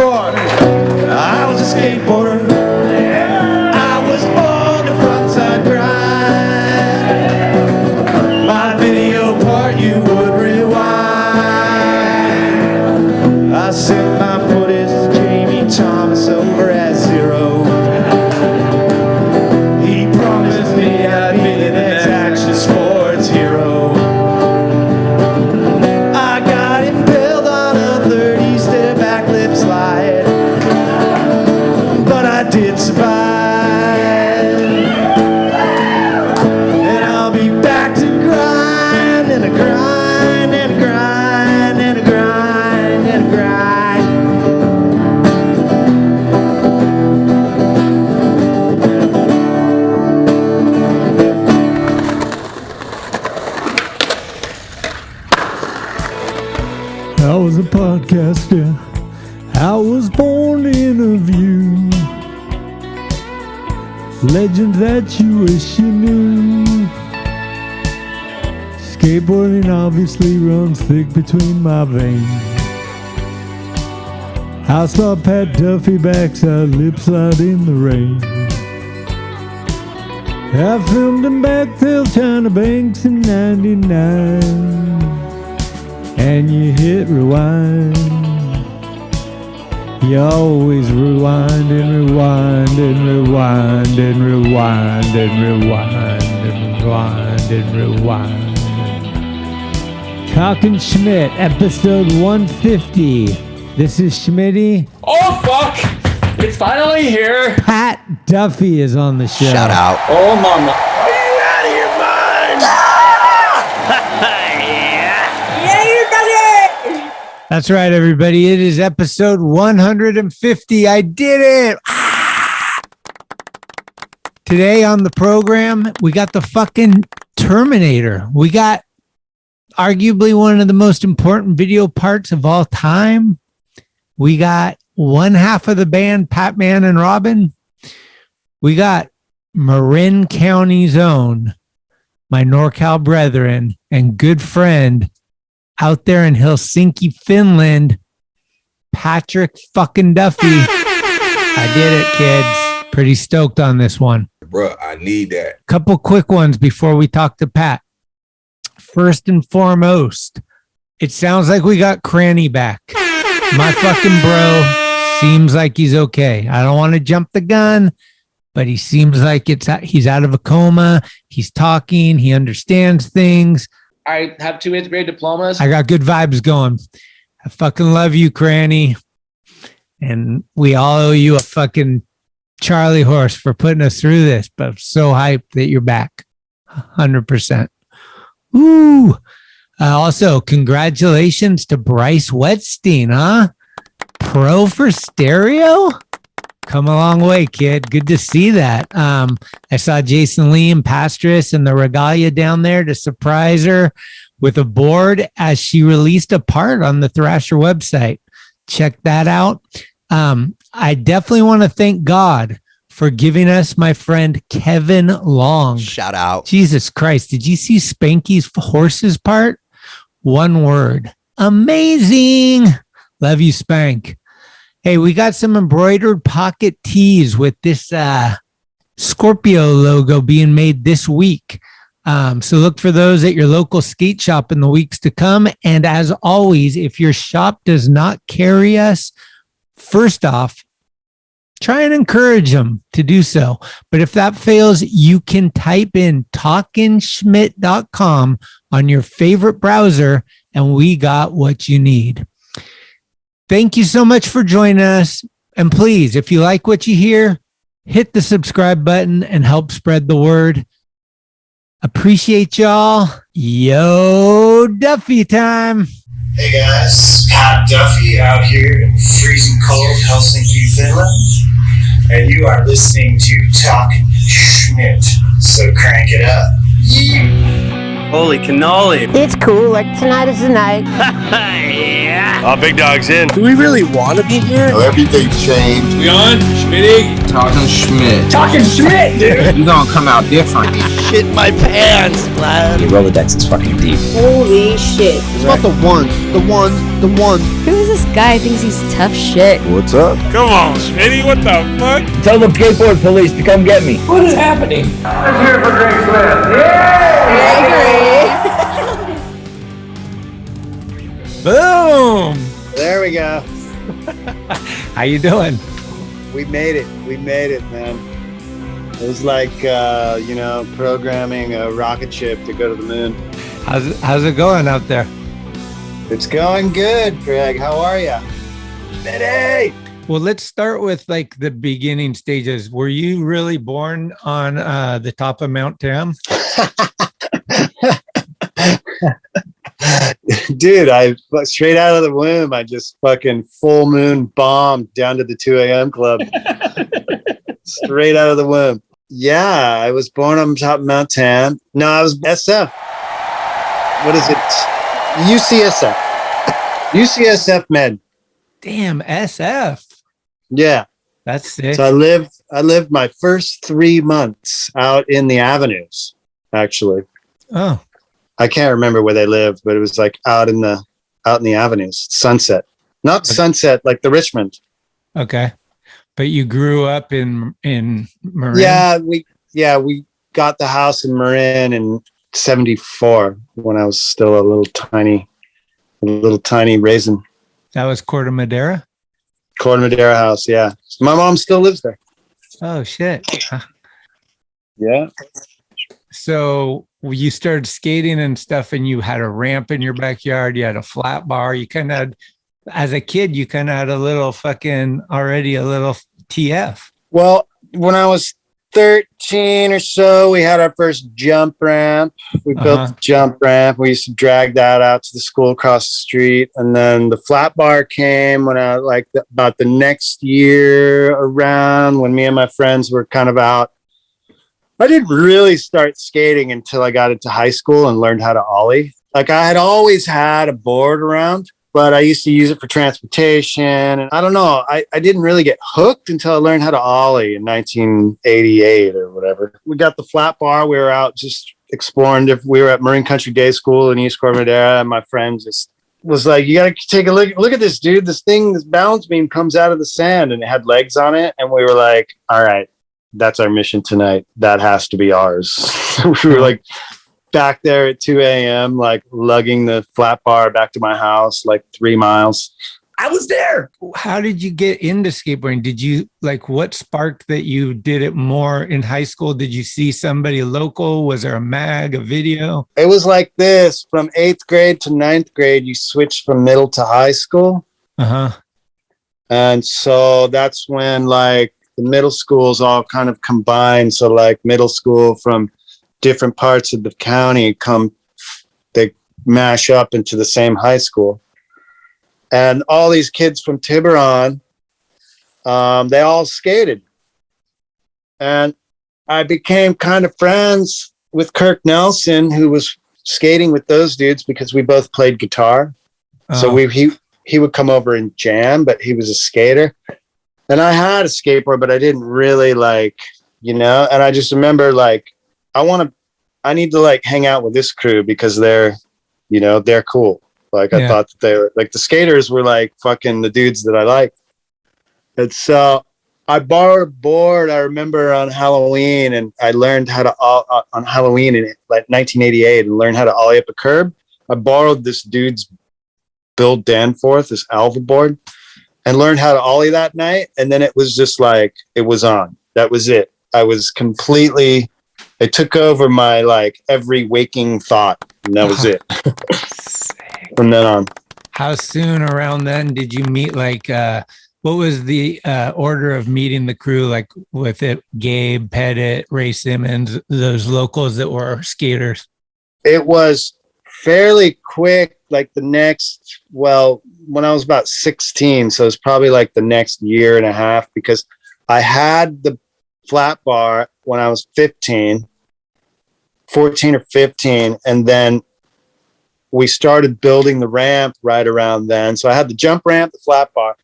before. I was a skateboarder. I was born to frontside grind. My video part you would rewind. I sent my footage to Jamie Thomas over at Zero. He promised me I'd be the next action sports hero. I got impaled on a 30-step backlip slide, but I did survive. And I'll be back to grind and a grind and a grind and a grind and a grind. I was a podcaster. I was born to interview legends that you wish you knew. Skateboarding obviously runs thick between my veins. I saw Pat Duffy backside lip slide in the rain. I filmed him back till China Banks in 99. And you hit rewind. You always rewind and rewind and rewind and rewind and rewind and rewind and rewind. Talkin Schmit, episode 150. This is Schmitty. Oh, fuck! It's finally here! Pat Duffy is on the show. Shout out. Oh, mama. Are you out of your mind? That's right, everybody. It is episode 150. I did it. Today on the program, we got the fucking Terminator. We got arguably one of the most important video parts of all time. We got one half of the band, Pat Man and Robin. We got Marin County's own, my NorCal brethren and good friend, out there in Helsinki, Finland, Patrick fucking Duffy. I did it, kids. Pretty stoked on this one. Bro, I need that. Couple quick ones before we talk to Pat. First and foremost, it sounds like we got Cranny back. My fucking bro seems like he's okay. I don't want to jump the gun, but he seems like he's out of a coma. He's talking. He understands things. I have 2 8th grade diplomas. I got good vibes going. I fucking love you, Cranny. And we all owe you a fucking Charlie horse for putting us through this, but I'm so hyped that you're back. 100%. Ooh. Also, congratulations to Bryce Wetstein, huh? Pro for stereo? Come a long way, kid. Good to see that. I saw Jason Lee and Pastris and the Regalia down there to surprise her with a board as she released a part on the Thrasher website. Check that out. I definitely want to thank God for giving us my friend Kevin Long. Shout out. Jesus Christ. Did you see Spanky's horses part? One word. Amazing. Love you, Spank. Hey, we got some embroidered pocket tees with this Scorpio logo being made this week. So look for those at your local skate shop in the weeks to come. And as always, if your shop does not carry us, first off, try and encourage them to do so. But if that fails, you can type in talkinschmit.com on your favorite browser, and we got what you need. Thank you so much for joining us. And please, if you like what you hear, hit the subscribe button and help spread the word. Appreciate y'all. Yo, Duffy time. Hey guys, Pat Duffy out here in freezing cold Helsinki, Finland. And you are listening to Talkin Schmit. So crank it up. Yeah. Holy cannoli. It's cool, like tonight is the night. Oh, big dog's in. Do we really want to be here? So everything's changed. We on? Schmitty? Talkin Schmit. Talkin Schmit, dude! You gonna come out different. Shit my pants, lad. Your Rolodex is fucking deep. Holy shit. It's about the ones. Who is this guy? Thinks he's tough shit. What's up? Come on, Schmitty, what the fuck? Tell the skateboard police to come get me. What is happening? Let's hear it for Jake Phelps. Boom. There we go. How you doing? We made it, man. It was like, programming a rocket ship to go to the moon. How's it going out there? It's going good, Greg. How are you? Hey! Well, let's start with like the beginning stages. Were you really born on the top of Mount Tam? Dude, straight out of the womb, I just fucking full moon bombed down to the 2 a.m. club. Straight out of the womb. Yeah, I was born on top of Mount Tam. No, I was SF. What is it? UCSF. UCSF med. Damn, SF. Yeah. That's sick. So I lived my first 3 months out in the avenues, actually. Oh. I can't remember where they lived, but it was like out in the avenues, Sunset, not Sunset, like the Richmond. Okay. But you grew up in Marin? Yeah, we got the house in Marin in 74 when I was still a little tiny raisin. That was Corte Madera? Corte Madera house. Yeah. My mom still lives there. Oh shit. Yeah. So you started skating and stuff, and you had a ramp in your backyard. You had a flat bar. You kind of had, as a kid, you kind of had a little TF. Well, when I was 13 or so, we had our first jump ramp. We built a jump ramp. We used to drag that out to the school across the street. And then the flat bar came when I about the next year around, when me and my friends were kind of out. I didn't really start skating until I got into high school and learned how to Ollie. Like, I had always had a board around, but I used to use it for transportation. And I don't know, I didn't really get hooked until I learned how to Ollie in 1988 or whatever. We got the flat bar. We were out just exploring. We were at Marin Country Day School in East Corte Madera, and my friend just was like, you got to take a look at this, dude. This balance beam comes out of the sand, and it had legs on it. And we were like, all right, that's our mission tonight. That has to be ours. We were like back there at 2 a.m., like lugging the flat bar back to my house, like 3 miles. I was there. How did you get into skateboarding? Did you what sparked that you did it more in high school? Did you see somebody local? Was there a mag, a video? It was like this. From 8th grade to 9th grade, you switched from middle to high school. Uh-huh. And so that's when the middle schools all kind of combine. So middle school from different parts of the county they mash up into the same high school. And all these kids from Tiburon, they all skated. And I became kind of friends with Kirk Nelson, who was skating with those dudes because we both played guitar. Oh. So he would come over and jam, but he was a skater. And I had a skateboard, but I didn't really and I just remember I need to hang out with this crew because they're cool. I thought that they were the skaters were fucking the dudes that I liked. And so I borrowed a board, I remember, on Halloween, and I learned how to, on Halloween in 1988, and learned how to ollie up a curb. I borrowed this dude's Bill Danforth, this Alva board, and learned how to ollie that night. And then it was just it was on. That was it. I was completely, it took over my every waking thought, and that was it. From then on. How soon around then did you meet what was the order of meeting the crew, with it Gabe, Pettit, Ray Simmons, those locals that were skaters? It was fairly quick, when I was about 16, so it's probably the next year and a half, because I had the flat bar when I was 15 14 or 15. And then we started building the ramp right around then. So I had the jump ramp, the flat bar,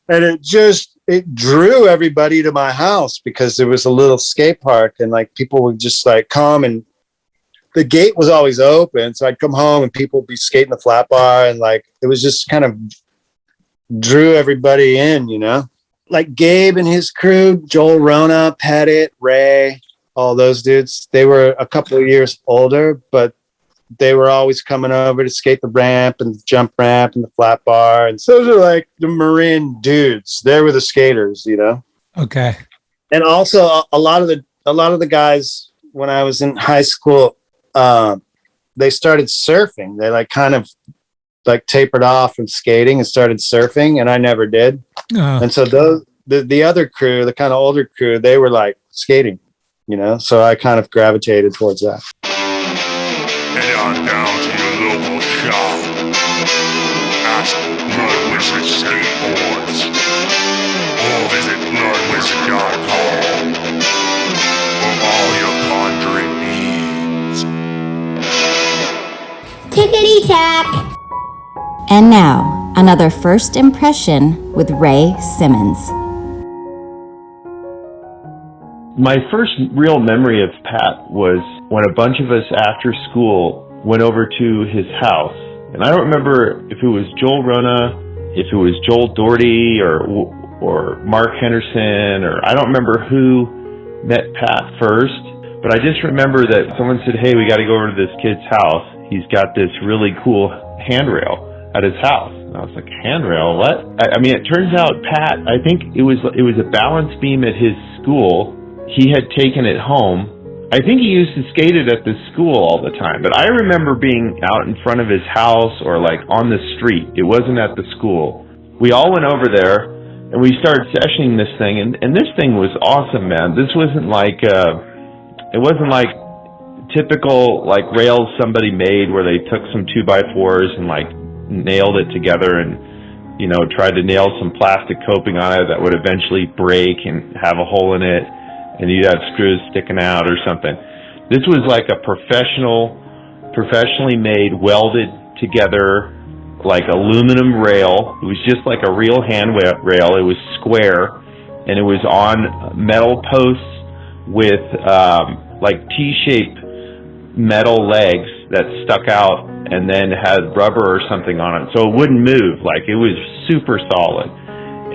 and it drew everybody to my house because there was a little skate park, and like people would just like come, and the gate was always open. So I'd come home and people would be skating the flat bar, and like it was just kind of drew everybody in, you know, like Gabe and his crew, Joel Rona, Pettit, Ray, all those dudes. They were a couple of years older, but they were always coming over to skate the ramp and the jump ramp and the flat bar. And so those are like the Marin dudes. They were the skaters, you know? Okay. And also a lot of the guys when I was in high school, they started surfing. They like kind of like tapered off from skating and started surfing, and I never did. And so the other crew, the kind of older crew, they were like skating, you know? So I kind of gravitated towards that. Head on down to your local shop. Ask Blood Wizard Skateboards. Or visit bloodwizard.com for all your conjuring needs. Tickety-tack. And now, another first impression with Ray Simmons. My first real memory of Pat was when a bunch of us after school went over to his house. And I don't remember if it was Joel Rona, if it was Joel Doherty or Mark Henderson, or I don't remember who met Pat first. But I just remember that someone said, "Hey, we got to go over to this kid's house. He's got this really cool handrail at his house." And I was like, "Handrail? What?" I mean, it turns out Pat, I think it was a balance beam at his school. He had taken it home. I think he used to skate it at the school all the time, but I remember being out in front of his house or like on the street. It wasn't at the school. We all went over there and we started sessioning this thing, and this thing was awesome, man. This wasn't like it wasn't like typical like rails somebody made where they took some 2x4s and like nailed it together and, you know, tried to nail some plastic coping on it that would eventually break and have a hole in it, and you'd have screws sticking out or something. This was like a professionally made, welded together, like aluminum rail. It was just like a real hand rail. It was square, and it was on metal posts with like T-shaped metal legs that stuck out and then had rubber or something on it, so it wouldn't move. Like, it was super solid.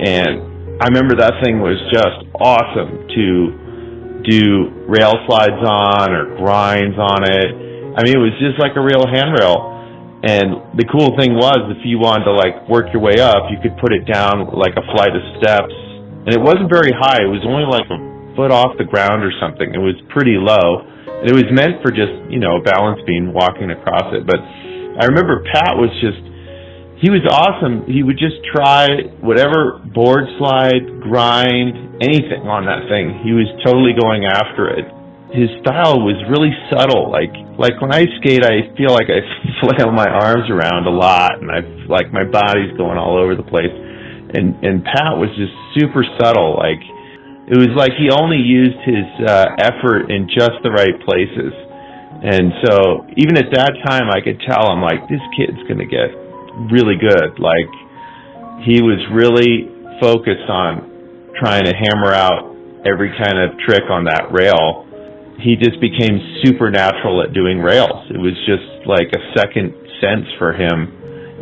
And I remember that thing was just awesome to do rail slides on or grinds on it. I mean, it was just like a real handrail. And the cool thing was, if you wanted to like work your way up, you could put it down like a flight of steps. And it wasn't very high. It was only like a foot off the ground or something. It was pretty low. And it was meant for just, you know, a balance beam walking across it. But I remember Pat was just, he was awesome. He would just try whatever board slide, grind, anything on that thing. He was totally going after it. His style was really subtle. Like when I skate, I feel like I flail my arms around a lot, and like my body's going all over the place. And Pat was just super subtle. Like, it was like he only used his effort in just the right places. And so even at that time, I could tell, I'm like, this kid's going to get really good. Like, he was really focused on trying to hammer out every kind of trick on that rail. He just became supernatural at doing rails. It was just like a second sense for him,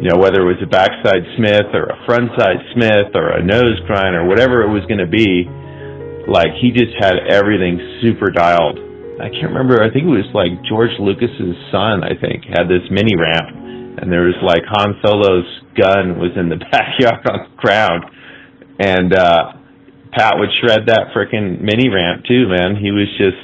you know, whether it was a backside Smith or a frontside Smith or a nose grind or whatever it was going to be. Like, he just had everything super dialed. I can't remember, I think it was like George Lucas's son, I think, had this mini ramp, and there was like Han Solo's gun was in the backyard on the ground, and Pat would shred that frickin' mini ramp too, man. He was just,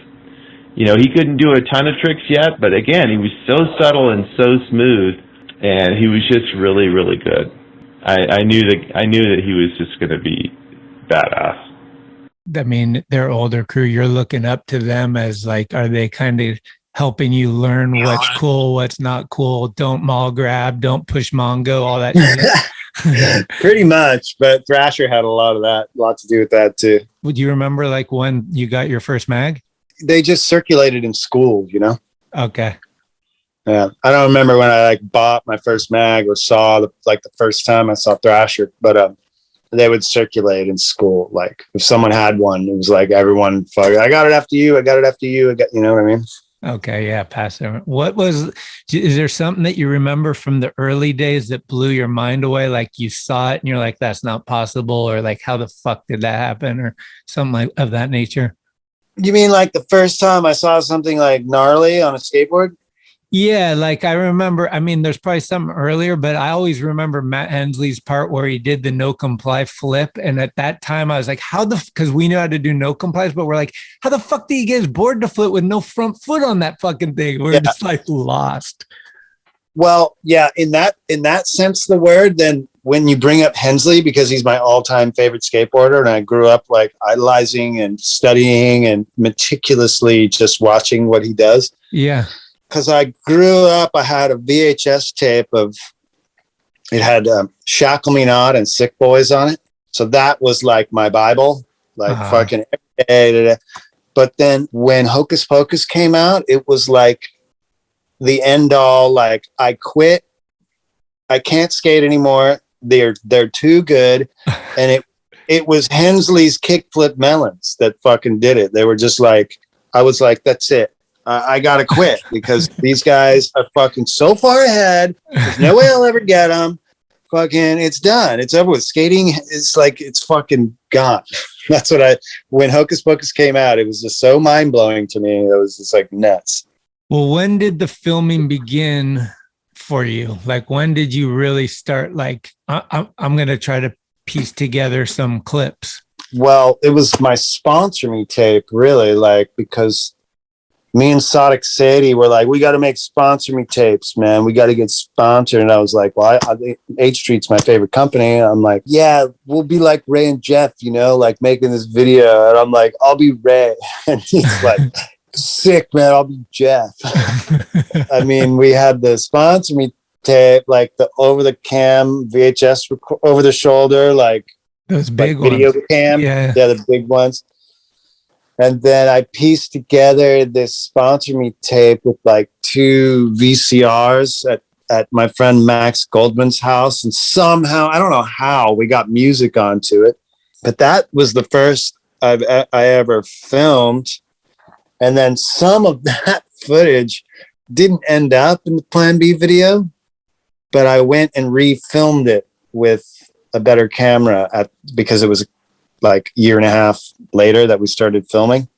you know, he couldn't do a ton of tricks yet, but again, he was so subtle and so smooth, and he was just really, really good. I knew that he was just going to be badass. I mean, their older crew, you're looking up to them as like, are they kind of helping you learn what's cool, what's not cool? Don't mall grab, don't push Mongo, all that shit. Pretty much, but Thrasher had a lot to do with that too. Would you remember like when you got your first mag? they just circulated in school, you know? Okay. Yeah. I don't remember when I like bought my first mag or saw the first time I saw Thrasher, but they would circulate in school. Like if someone had one, it was like everyone, I got it after you. I got it after you. You know what I mean? Okay. Yeah. Pass it. Is there something that you remember from the early days that blew your mind away? Like you saw it and you're like, that's not possible. Or like, how the fuck did that happen? Or something like of that nature. You mean like the first time I saw something like gnarly on a skateboard? Yeah, like I remember, I mean, there's probably something earlier, but I always remember Matt Hensley's part where he did the no comply flip. And at that time I was like, because we knew how to do no complies, but we're like, how the fuck did he get his board to flip with no front foot on that fucking thing? We're just like lost. Well, yeah, in that sense of the word, then when you bring up Hensley, because he's my all-time favorite skateboarder, and I grew up like idolizing and studying and meticulously just watching what he does. Yeah. Because I grew up, I had a VHS tape it had Shackle Me Not and Sick Boys on it. So that was like my Bible, like fucking every day. But then when Hocus Pocus came out, it was like the end all, like I quit. I can't skate anymore. They're too good. And it was Hensley's Kickflip Melons that fucking did it. They were just like, I was like, that's it. I got to quit because these guys are fucking so far ahead. There's no way I'll ever get them. Fucking, it's done. It's over with. Skating is like, it's fucking gone. That's when Hocus Pocus came out, it was just so mind blowing to me. It was just like nuts. Well, when did the filming begin for you? Like, when did you really start? Like, I'm going to try to piece together some clips. Well, it was my Sponsor Me tape, really, like, because me and Sodic Sadie were like, we got to make Sponsor Me tapes, man. We got to get sponsored. And I was like, well, H Street's my favorite company. I'm like, yeah, we'll be like Ray and Jeff, you know, like making this video. And I'm like, I'll be Ray. And he's like, sick, man. I'll be Jeff. I mean, we had the Sponsor Me tape, like the over the cam VHS over the shoulder, like those big video ones. cam. Yeah, the big ones. And then I pieced together this Sponsor Me tape with like 2 VCRs at my friend Max Goldman's house. And somehow, I don't know how, we got music onto it. But that was the first I ever filmed. And then some of that footage didn't end up in the Plan B video. But I went and refilmed it with a better camera because it was like a year and a half later that we started filming.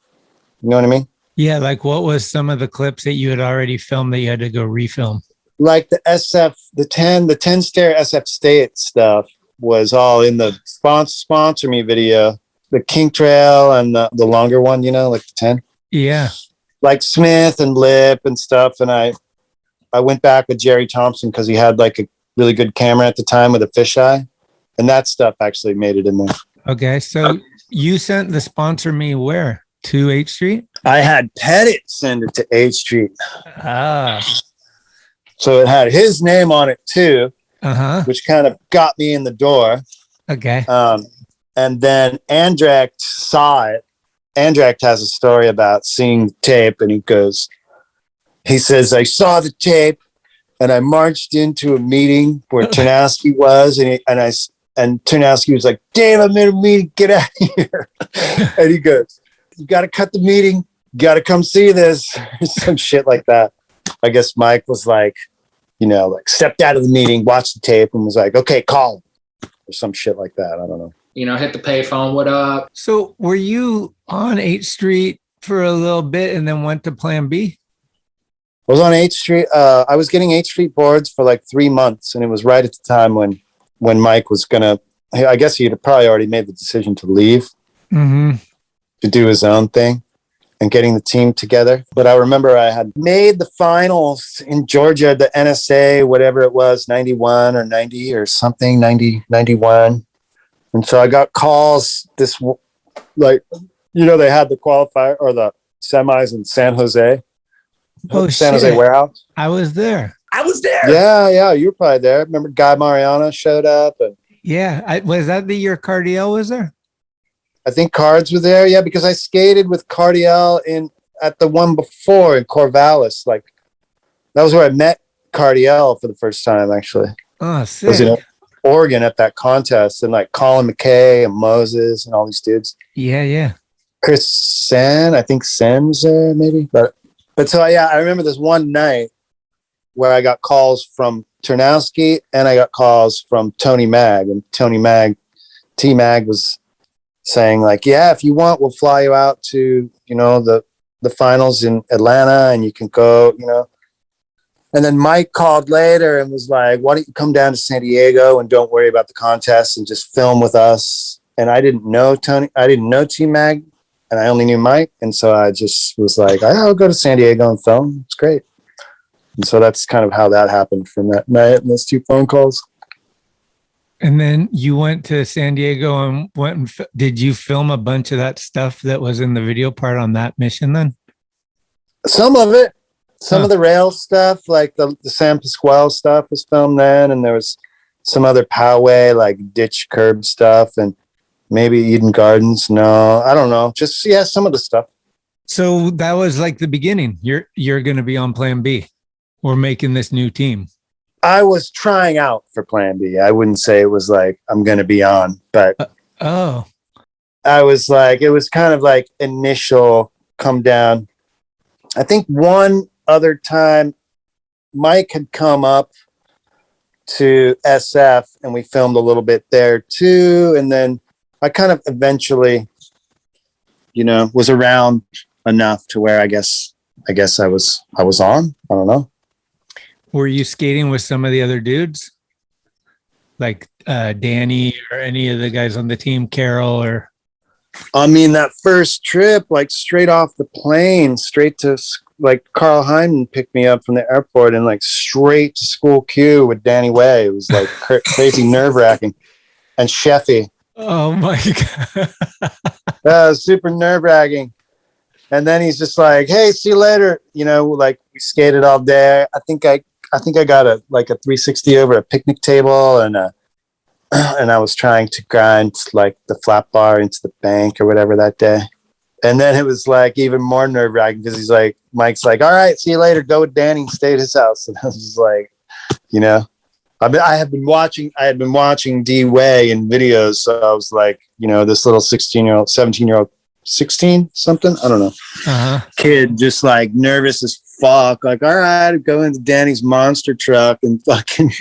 You know what I mean? Yeah. Like what was some of the clips that you had already filmed that you had to go refilm? Like the 10 stair SF State stuff was all in the Sponsor Me video, the Kink Trail and the longer one, you know, like the 10. Yeah. Like Smith and Lip and stuff. And I went back with Jerry Thompson because he had like a really good camera at the time with a fisheye. And that stuff actually made it in there. Okay, so you sent the Sponsor Me where? To H Street? I had Pettit send it to H Street. Ah. So it had his name on it too, which kind of got me in the door. Okay. And then Andract saw it. Andract has a story about seeing the tape, and he says, I saw the tape, and I marched into a meeting where Ternansky was, and Ternansky was like, damn, I'm in a meeting, get out of here. And he goes, you got to cut the meeting. You got to come see this. Some shit like that. I guess Mike was like, you know, like stepped out of the meeting, watched the tape and was like, okay, call him. Or some shit like that. I don't know. You know, hit the payphone, what up? So were you on 8th Street for a little bit and then went to Plan B? I was on 8th Street. I was getting 8th Street boards for like 3 months. And it was right at the time when Mike was I guess he had probably already made the decision to leave to do his own thing and getting the team together. But I remember I had made the finals in Georgia, the NSA, whatever it was, 91 or 90 or something, 90, 91. And so I got calls they had the qualifier or the semis in San Jose. San Jose warehouse. I was there. Yeah. You were probably there. Remember Guy Mariano showed up. And was that the year Cardiel was there? I think Cards were there. Yeah, because I skated with Cardiel at the one before in Corvallis. Like that was where I met Cardiel for the first time, actually. Oh, It was in sick. Oregon at that contest, and like Colin McKay and Moses and all these dudes. Yeah, yeah. Chris Sen, I think Sen was there maybe. But so yeah, I remember this one night where I got calls from Ternansky and I got calls from Tony Mag, and T Mag was saying like, yeah, if you want, we'll fly you out to, you know, the finals in Atlanta and you can go, you know. And then Mike called later and was like, why don't you come down to San Diego and don't worry about the contest and just film with us. And I didn't know T Mag, and I only knew Mike. And so I just was like, I'll go to San Diego and film. It's great. And so that's kind of how that happened from that night and those 2 phone calls. And then you went to San Diego and did you film a bunch of that stuff that was in the video part on that mission then? Some of it. Some of the rail stuff, like the San Pasquale stuff was filmed then, and there was some other Poway, like ditch curb stuff, and maybe Eden Gardens. No, I don't know. Just, yeah, some of the stuff. So that was like the beginning. You're going to be on Plan B. We're making this new team. I was trying out for Plan B. I wouldn't say it was like I'm going to be on, but I was like, it was kind of like initial come down. I think one other time Mike had come up to SF and we filmed a little bit there too. And then I kind of eventually, you know, was around enough to where I guess I was on. I don't know. Were you skating with some of the other dudes? Like Danny or any of the guys on the team, Carol or? I mean, that first trip, like straight off the plane, straight to like Carl Hyman picked me up from the airport and like straight to school queue with Danny Way. It was like crazy nerve wracking. And Sheffy. Oh my God. That was super nerve wracking. And then he's just like, hey, see you later. You know, like we skated all day. I think I got a 360 over a picnic table and I was trying to grind like the flat bar into the bank or whatever that day. And then it was like even more nerve wracking because he's like, Mike's like, all right, see you later. Go with Danny and stay at his house. And I was just like, you know, I had been watching D Way in videos. So I was like, you know, this little 16-year-old, 17-year-old, 16 something, I don't know, kid, just like nervous as fuck. Like, all right, go into Danny's monster truck and fucking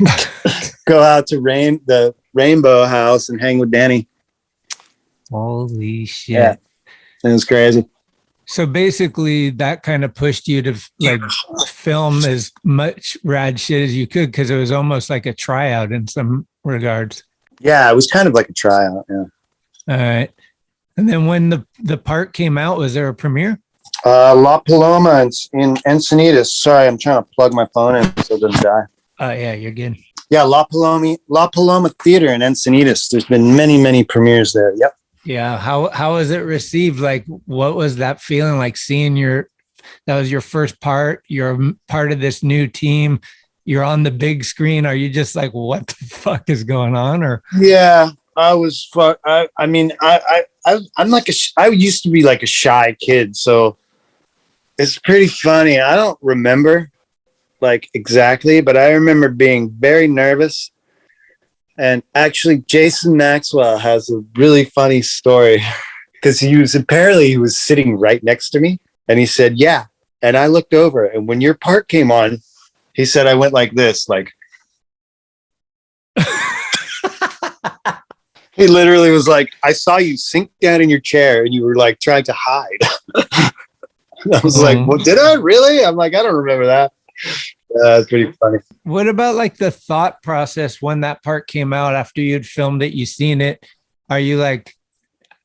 go out to the Rainbow House and hang with Danny. Holy shit. Yeah. It was crazy. So basically that kind of pushed you to like film as much rad shit as you could because it was almost like a tryout in some regards. Yeah, it was kind of like a tryout. Yeah. All right. And then when the part came out, was there a premiere? La Paloma in Encinitas. Sorry, I'm trying to plug my phone in so it doesn't die. Oh, yeah, you're good. Yeah, La Paloma Theater in Encinitas. There's been many, many premieres there. Yep. Yeah. How was it received? Like, what was that feeling like seeing that was your first part? You're part of this new team. You're on the big screen. Are you just like, what the fuck is going on? Or yeah, I was. I mean, I'm like I used to be like a shy kid, so it's pretty funny. I don't remember like exactly, but I remember being very nervous. And actually, Jason Maxwell has a really funny story because he was sitting right next to me, and he said, "Yeah." And I looked over, and when your part came on, he said, "I went like this, like." He literally was like, "I saw you sink down in your chair, and you were like trying to hide." I was like, "Well, did I really?" I'm like, "I don't remember that." It's pretty funny. What about like the thought process when that part came out after you'd filmed it, you seen it? Are you like,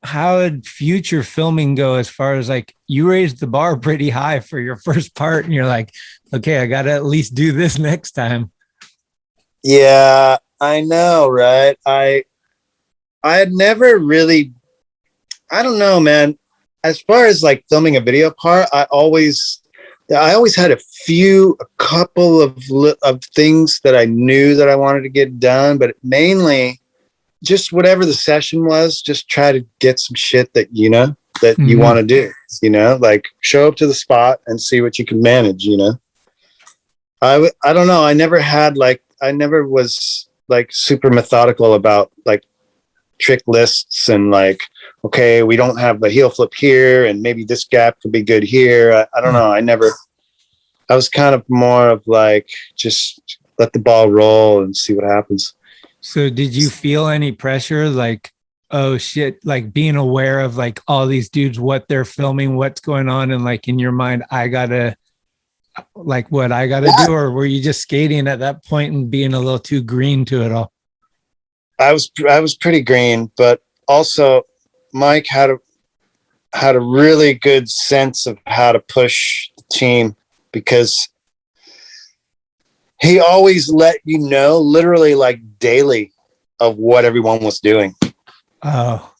how would future filming go as far as like you raised the bar pretty high for your first part and you're like, okay, I got to at least do this next time? Yeah, I know, right? I had never really, I don't know, man. As far as like filming a video part, I always had a couple of things that I knew that I wanted to get done, but mainly just whatever the session was, just try to get some shit that that you want to do, you know, like show up to the spot and see what you can manage, you know. I don't know. I never was like super methodical about like trick lists and like, okay, we don't have the heel flip here and maybe this gap could be good here. I don't know. I was kind of more of like, just let the ball roll and see what happens. So did you feel any pressure? Like, oh shit, like being aware of like all these dudes, what they're filming, what's going on. And like in your mind, I gotta do, or were you just skating at that point and being a little too green to it all? I was pretty green, but also Mike had a really good sense of how to push the team, because he always let you know literally like daily of what everyone was doing. Oh,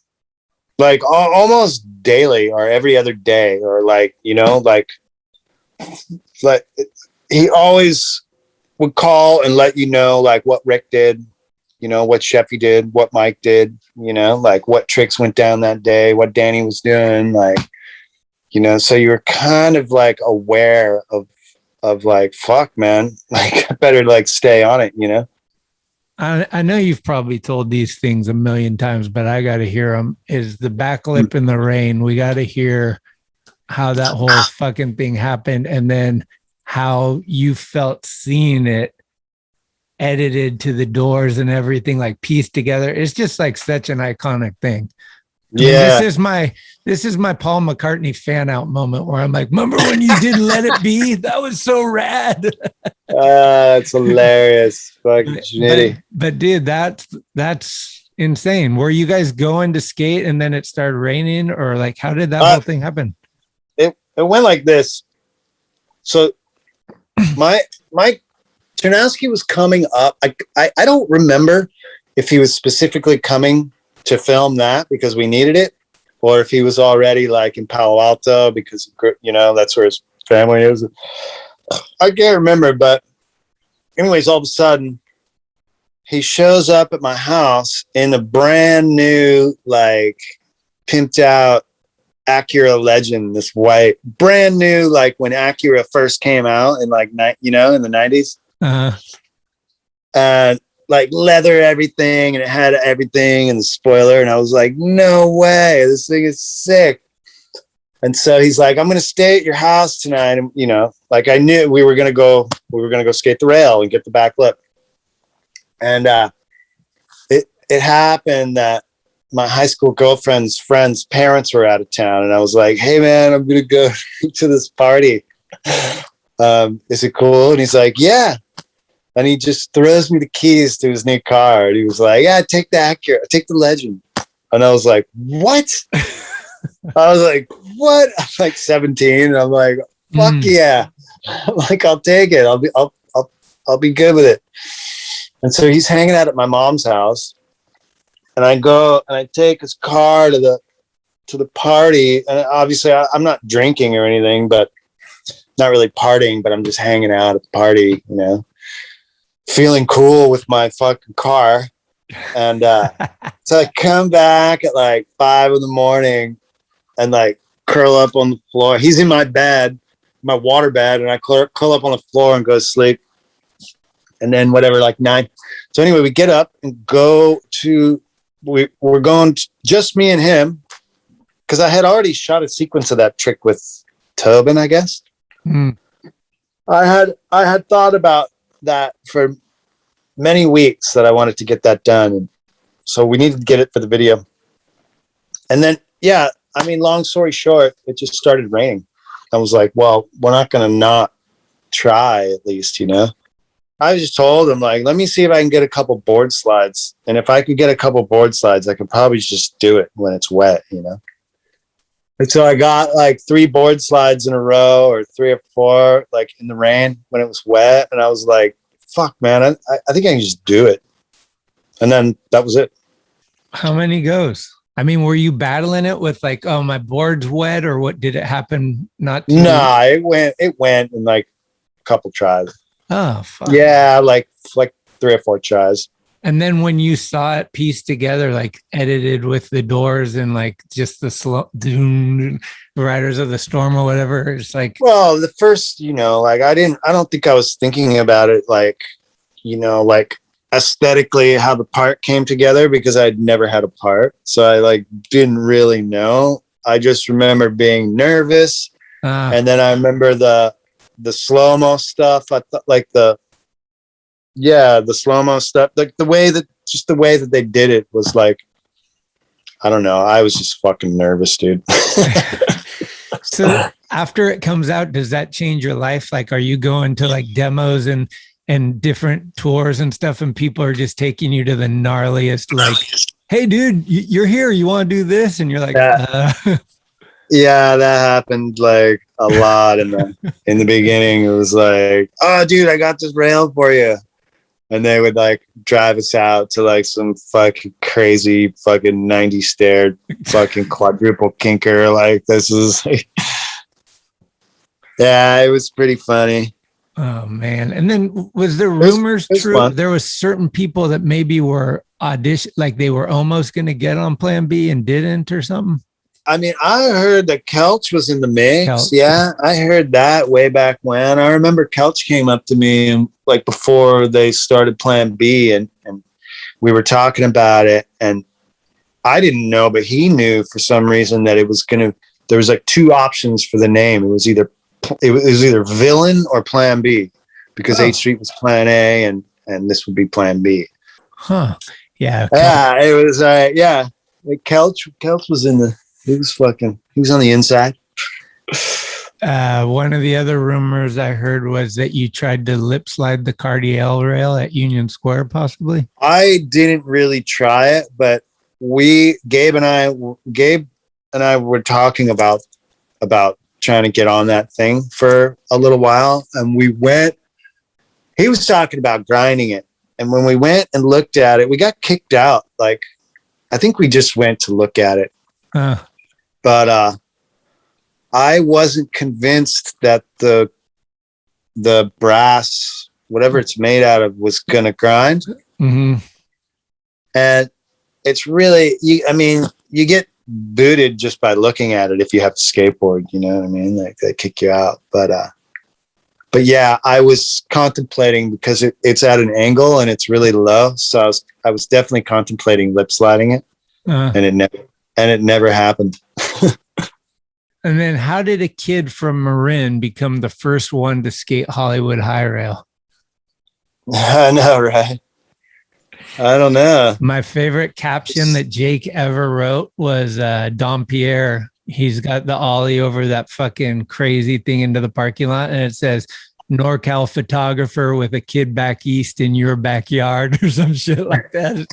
like almost daily or every other day, or like, you know, like he always would call and let you know like what Rick did, you know, what Sheffy did, what Mike did, you know, like what tricks went down that day, what Danny was doing, like, you know, so you were kind of like aware of like, fuck, man, like I better like stay on it, you know. I know you've probably told these things a million times, but I got to hear them. Is the backlip in the rain? We got to hear how that whole fucking thing happened, and then how you felt seeing it edited to the doors and everything, like pieced together. It's just like such an iconic thing. Yeah. This is my Paul McCartney fan out moment where I'm like, remember when you did Let It Be? That was so rad. It's hilarious. Fucking Schmitty. But dude, that's insane. Were you guys going to skate and then it started raining, or like how did that whole thing happen? It went like this. So my Ternansky was coming up. I don't remember if he was specifically coming to film that because we needed it, or if he was already like in Palo Alto because, you know, that's where his family is. I can't remember, but anyways, all of a sudden he shows up at my house in a brand new, like pimped out Acura Legend, this white, brand new, like when Acura first came out in like, you know, in the 90s. And like leather everything, and it had everything and the spoiler, and I was like, no way, this thing is sick. And so he's like, I'm gonna stay at your house tonight, and you know, like I knew we were gonna go skate the rail and get the back lip. And it happened that my high school girlfriend's friend's parents were out of town, and I was like, hey man, I'm gonna go to this party, is it cool? And he's like, yeah. And he just throws me the keys to his new car. And he was like, yeah, take the Acura, take the Legend. And I was like, what? I was like, what? I'm like 17. And I'm like, fuck yeah. I'm like, I'll take it. I'll be good with it. And so he's hanging out at my mom's house. And I go and I take his car to the party. And obviously I'm not drinking or anything, but not really partying, but I'm just hanging out at the party, you know, feeling cool with my fucking car. And so I come back at like 5 a.m. and like curl up on the floor. He's in my bed, my water bed, and I curl up on the floor and go to sleep. And then whatever, like 9. So anyway, we get up and go to, we're going to, just me and him, because I had already shot a sequence of that trick with Tobin, I guess. I had thought about that for many weeks, that I wanted to get that done, and so we needed to get it for the video. And then yeah, I mean, long story short, it just started raining. I was like, well, we're not gonna not try, at least, you know. I just told him, like, let me see if I can get a couple board slides, and if I could get a couple board slides, I could probably just do it when it's wet, you know. And so I got like 3 board slides in a row, or 3 or 4, like in the rain when it was wet. And I was like, fuck, man, I think I can just do it. And then that was it. How many goes? I mean, were you battling it with like, oh, my board's wet, or what? Did it happen? Nah, it went in like a couple tries. Oh, fuck. Yeah, like 3 or 4 tries. And then when you saw it pieced together, like edited with the doors and like just the slow Riders of the Storm or whatever, it's like, well, the first, like I don't think I was thinking about it like, like aesthetically how the part came together because I'd never had a part. So I like didn't really know. I just remember being nervous. And then I remember the slow-mo stuff. I thought like the slow-mo stuff, like the way that they did it was like, I don't know. I was just fucking nervous, dude. So after it comes out, does that change your life? Like, are you going to like demos and different tours and stuff, and people are just taking you to the gnarliest, like, hey, dude, you're here. You want to do this? And you're like, Yeah, that happened like a lot in the beginning. It was like, oh, dude, I got this rail for you. And they would like drive us out to like some fucking crazy fucking 90 stair fucking quadruple kinker. Like this is like, yeah, it was pretty funny. Oh man. And then was there rumors true? Fun. There was certain people that maybe were like they were almost going to get on Plan B and didn't or something. I mean, I heard that Kelch was in the mix. Kelch. Yeah, I heard that way back when. I remember Kelch came up to me and like before they started Plan B and we were talking about it and I didn't know, but he knew for some reason that there was like two options for the name. It was either Villain or Plan B because 8th Street was Plan A and this would be Plan B. Huh. Yeah. Yeah, it was, yeah. Like Kelch was in the, he was on the inside. One of the other rumors I heard was that you tried to lip slide the Cardiel rail at Union Square, possibly. I didn't really try it, but Gabe and I were talking about trying to get on that thing for a little while. And he was talking about grinding it. And when we went and looked at it, we got kicked out. Like, I think we just went to look at it. But I wasn't convinced that the brass, whatever it's made out of, was gonna grind. Mm-hmm. And it's really, you get booted just by looking at it if you have to skateboard. You know what I mean? Like they kick you out. But yeah, I was contemplating because it's at an angle and it's really low. So I was definitely contemplating lip sliding it, and it never happened. And then how did a kid from Marin become the first one to skate Hollywood high rail? I know, right? I don't know. My favorite caption that Jake ever wrote was Dom Pierre. He's got the Ollie over that fucking crazy thing into the parking lot. And it says, NorCal photographer with a kid back east in your backyard or some shit like that.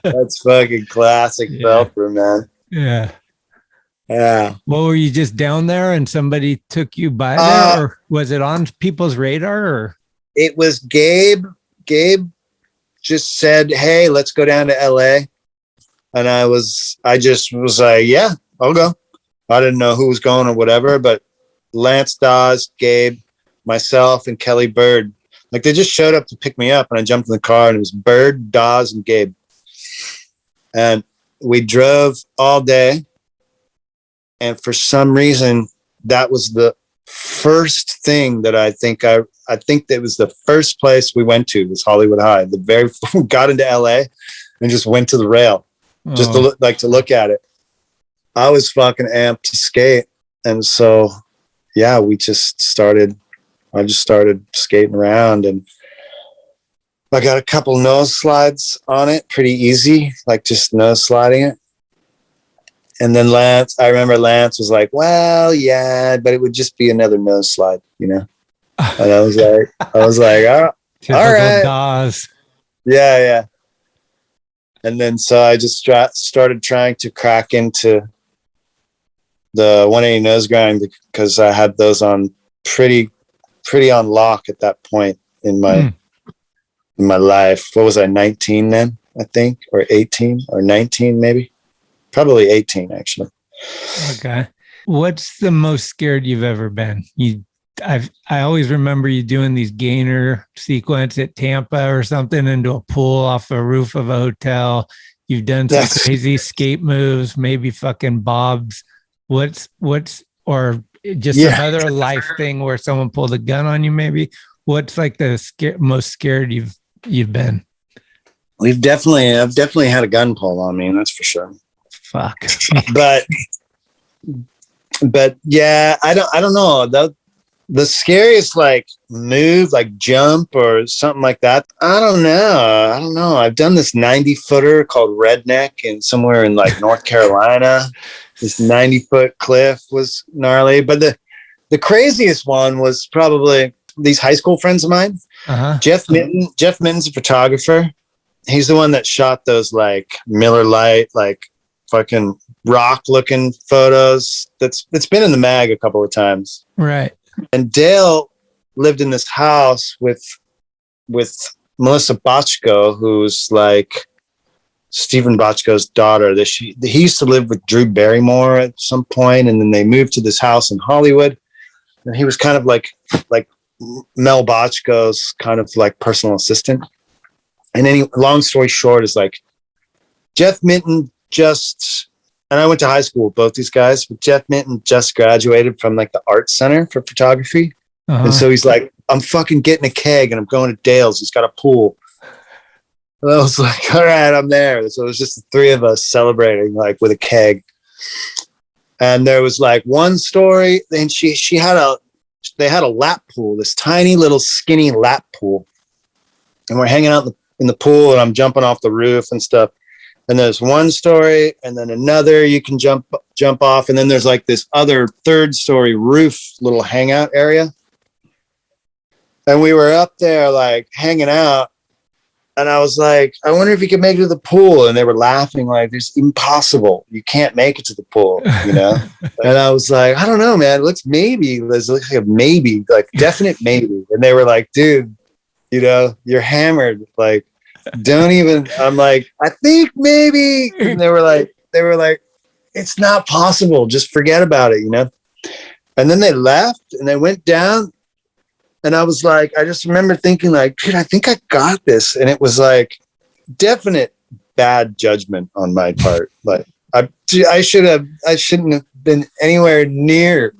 That's fucking classic Belper, man. Yeah. Yeah. Well, were you just down there and somebody took you by there, or was it on people's radar? Or it was Gabe. Gabe just said, "Hey, let's go down to LA," and I just was like, "Yeah, I'll go." I didn't know who was going or whatever, but Lance Dawes, Gabe, myself, and Kelly Bird, like they just showed up to pick me up, and I jumped in the car, and it was Bird, Dawes, and Gabe, and we drove all day. And for some reason, that was the first thing that I think that was the first place we went to was Hollywood High. We got into LA and just went to the rail just to look at it. I was fucking amped to skate. And so, yeah, I just started skating around and I got a couple nose slides on it, pretty easy, like just nose sliding it. And then I remember Lance was like, well, yeah, but it would just be another nose slide, you know? And I was like, oh, all right. Dawes. Yeah. And then so I just started trying to crack into the 180 nose grind because I had those on pretty on lock at that point in my life. What was I, 19 then, I think, or 18 or 19 maybe? Probably 18, actually. Okay. What's the most scared you've ever been? You I always remember you doing these gainer sequence at Tampa or something into a pool off the roof of a hotel. You've done some crazy skate moves, maybe fucking bobs. What's or just some other life thing where someone pulled a gun on you? Maybe what's like the most scared you've been? I've definitely had a gun pulled on me, that's for sure. Fuck. but yeah, I don't know. The scariest like move, like jump or something like that. I don't know. I've done this 90-footer called Redneck and somewhere in like North Carolina. This 90-foot cliff was gnarly. But the craziest one was probably these high school friends of mine. Jeff Mitten's a photographer. He's the one that shot those like Miller Lite, like fucking rock looking photos. It's been in the mag a couple of times. Right. And Dale lived in this house with Melissa Bochco, who's like Stephen Bochco's daughter. He used to live with Drew Barrymore at some point, and then they moved to this house in Hollywood. And he was kind of like Mel Bochco's kind of like personal assistant. And long story short is like Jeff Minton and I went to high school with both these guys, but Jeff Minton just graduated from like the art center for photography. And so he's like, I'm fucking getting a keg and I'm going to Dale's. He's got a pool. And I was like, all right, I'm there. So it was just the three of us celebrating like with a keg. And there was like one story, and they had a lap pool, this tiny little skinny lap pool. And we're hanging out in the pool and I'm jumping off the roof and stuff. And there's one story and then another you can jump off. And then there's like this other third story roof little hangout area. And we were up there like hanging out. And I was like, I wonder if you could make it to the pool. And they were laughing like, it's impossible. You can't make it to the pool, you know? And I was like, I don't know, man. It looks like a maybe, like definite maybe. And they were like, dude, you know, you're hammered. Like, don't even, I'm like, I think maybe. And they were like, it's not possible. Just forget about it, you know? And then they left and they went down. And I was like, I just remember thinking like, dude, I think I got this. And it was like definite bad judgment on my part. Like I shouldn't have been anywhere near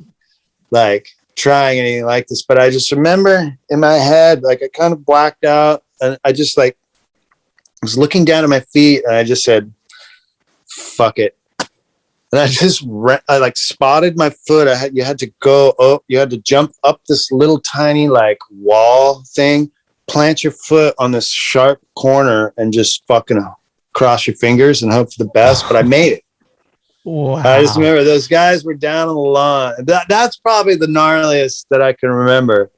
like trying anything like this. But I just remember in my head, like I kind of blacked out and I just like was looking down at my feet and I just said, fuck it. And I like spotted my foot. You had to jump up this little tiny like wall thing, plant your foot on this sharp corner and just fucking cross your fingers and hope for the best. But I made it. Wow. I just remember those guys were down on the lawn. That's probably the gnarliest that I can remember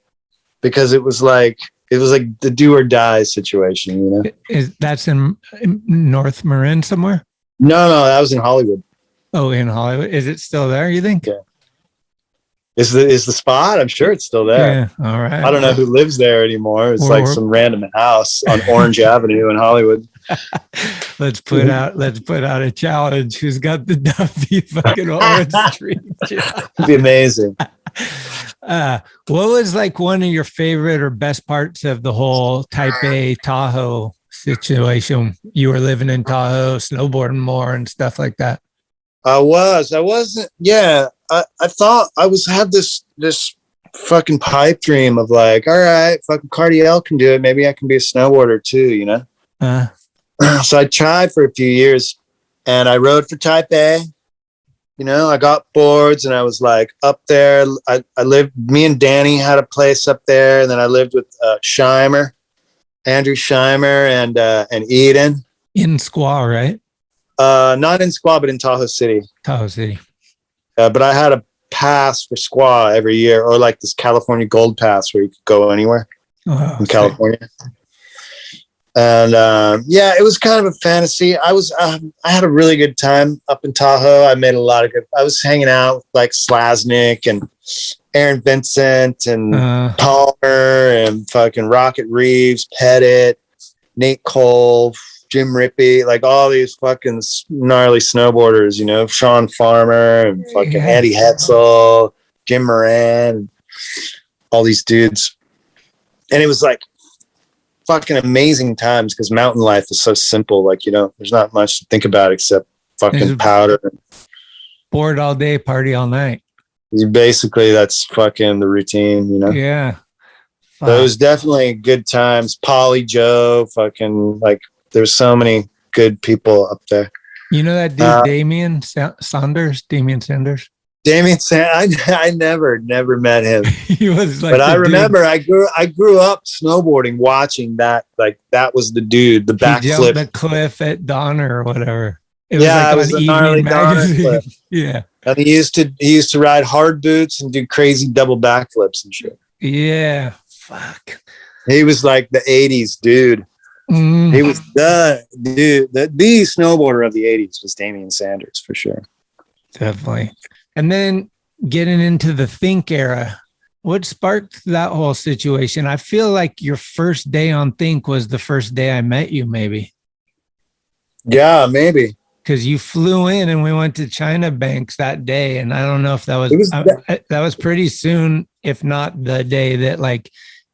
because it was like the do or die situation, you know? That's in North Marin somewhere? No, that was in Hollywood. Oh, in Hollywood. Is it still there, you think? Yeah. Is the spot? I'm sure it's still there. Yeah. All right. I don't know who lives there anymore. It's like some random house on Orange Avenue in Hollywood. Let's put out a challenge. Who's got the Duffy fucking Orange Street? It'd be amazing. What was like one of your favorite or best parts of the whole Type A Tahoe situation? You were living in Tahoe, snowboarding more and stuff like that. I wasn't. Yeah. I thought had this fucking pipe dream of like, all right, fucking Cardiel can do it. Maybe I can be a snowboarder too, you know? So I tried for a few years and I rode for Type A. You know, I got boards and I was like up there. Me and Danny had a place up there. And then I lived with Andrew Scheimer and Eden. In Squaw, right? Not in Squaw, but in Tahoe City. But I had a pass for Squaw every year, or like this California Gold Pass where you could go anywhere in California. And it was kind of a fantasy. I had a really good time up in Tahoe. I made I was hanging out with like Slasnik and Aaron Vincent and Palmer and fucking Rocket Reeves, Pettit, Nate Cole, Jim Rippey, like all these fucking gnarly snowboarders, you know, Sean Farmer and fucking Andy Hetzel, Jim Moran. all these dudes. And it was like fucking amazing times because mountain life is so simple. Like, you know, there's not much to think about except fucking powder. Bored all day, party all night. Basically, that's fucking the routine, you know? Yeah. So it was definitely good times. Polly Joe, fucking, like, there's so many good people up there. You know that dude, Damian Sanders? I never met him. He was like, but I remember I grew up snowboarding, watching that. Like, that was the dude, the backflip. He jumped the cliff at Donner or whatever. It was the gnarly Donner clip. Yeah. And he used to ride hard boots and do crazy double backflips and shit. Yeah. Fuck. He was like the 80s dude. Mm. He was the dude. The snowboarder of the 80s was Damian Sanders for sure. Definitely. And then getting into the Think era, what sparked that whole situation? I feel like your first day on Think was the first day I met you, maybe. Yeah, maybe. Because you flew in and we went to China Banks that day. And I don't know if that was pretty soon, if not the day that like,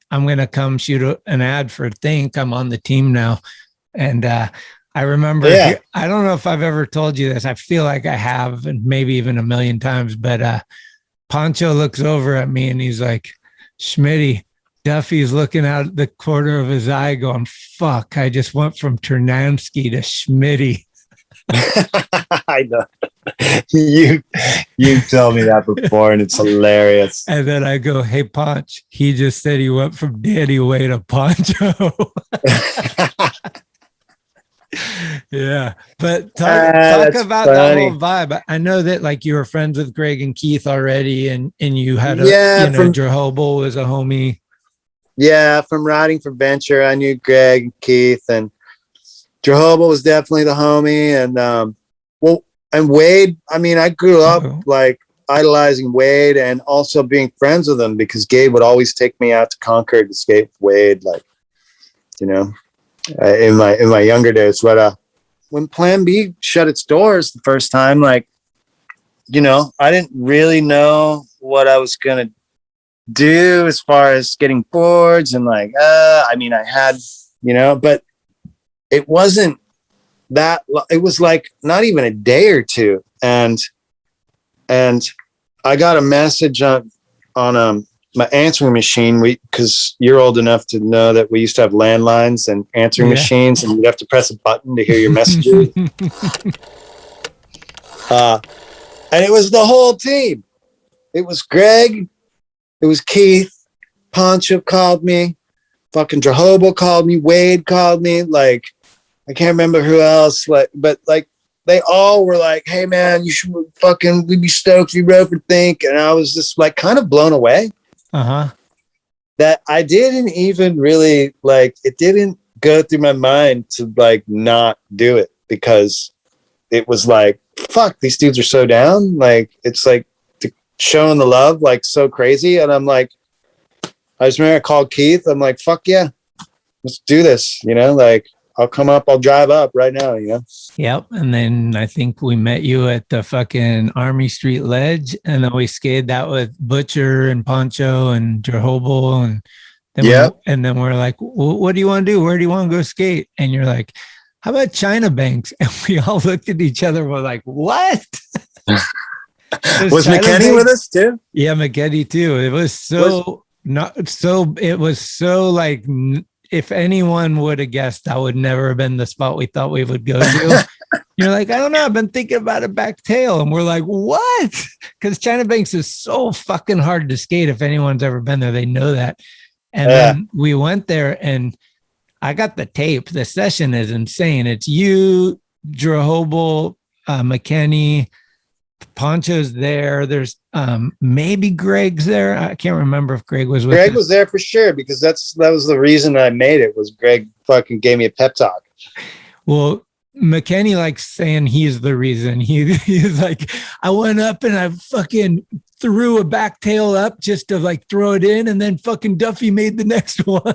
I'm going to come shoot an ad for Think. I'm on the team now. And I remember, I don't know if I've ever told you this. I feel like I have, and maybe even a million times, but Pancho looks over at me and he's like, Schmitty, Duffy's looking out the corner of his eye going, fuck, I just went from Ternansky to Schmitty. I know. You told me that before and it's hilarious. And then I go, hey, Ponch, he just said he went from Danny Way to Poncho. Yeah. But talk about that whole vibe. I know that like you were friends with Greg and Keith already and you had Jerhobel was a homie. Yeah, from riding for Venture, I knew Greg and Keith, and Jerhobel was definitely the homie. And and Wade, I mean, I grew up like idolizing Wade and also being friends with him because Gabe would always take me out to Concord to skate with Wade, like, you know, in my younger days. But when Plan B shut its doors the first time, like, you know, I didn't really know what I was gonna do as far as getting boards and like, I mean, I had, you know, but it wasn't that. It was like not even a day or two, and I got a message on my answering machine. Because you're old enough to know that we used to have landlines and answering machines, and you'd have to press a button to hear your messages. And it was the whole team. It was Greg. It was Keith. Poncho called me. Fucking Jerhobel called me. Wade called me. Like, I can't remember who else. Like, but like, they all were like, "Hey man, you should we'd be stoked if you wrote for Think." And I was just like, kind of blown away. That I didn't even really like. It didn't go through my mind to like not do it because it was like, fuck, these dudes are so down. Like, it's like showing the love like so crazy. And I'm like, I just remember I called Keith. I'm like, fuck yeah, let's do this. You know, like, I'll come up, I'll drive up right now, you know? Yep. And then I think we met you at the fucking Army Street Ledge. And then we skated that with Butcher and Poncho and Jerhobel. And then we're like, what do you want to do? Where do you want to go skate? And you're like, how about China Banks? And we all looked at each other. We're like, what? Was McKenny with us too? Yeah, McKenny too. It was so like, if anyone would have guessed, that would never have been the spot we thought we would go to. You're like, I don't know. I've been thinking about a back tail. And we're like, what? Because China Banks is so fucking hard to skate. If anyone's ever been there, they know that. And then we went there and I got the tape. The session is insane. It's you, Jerhobel, McKenny, Poncho's there. There's maybe Greg's there. I can't remember if Greg was with Greg us. was there for sure because that was the reason I made it. Was Greg fucking gave me a pep talk. Well, McKenny likes saying he's the reason. He's like, I went up and I fucking threw a back tail up just to like throw it in, and then fucking Duffy made the next one.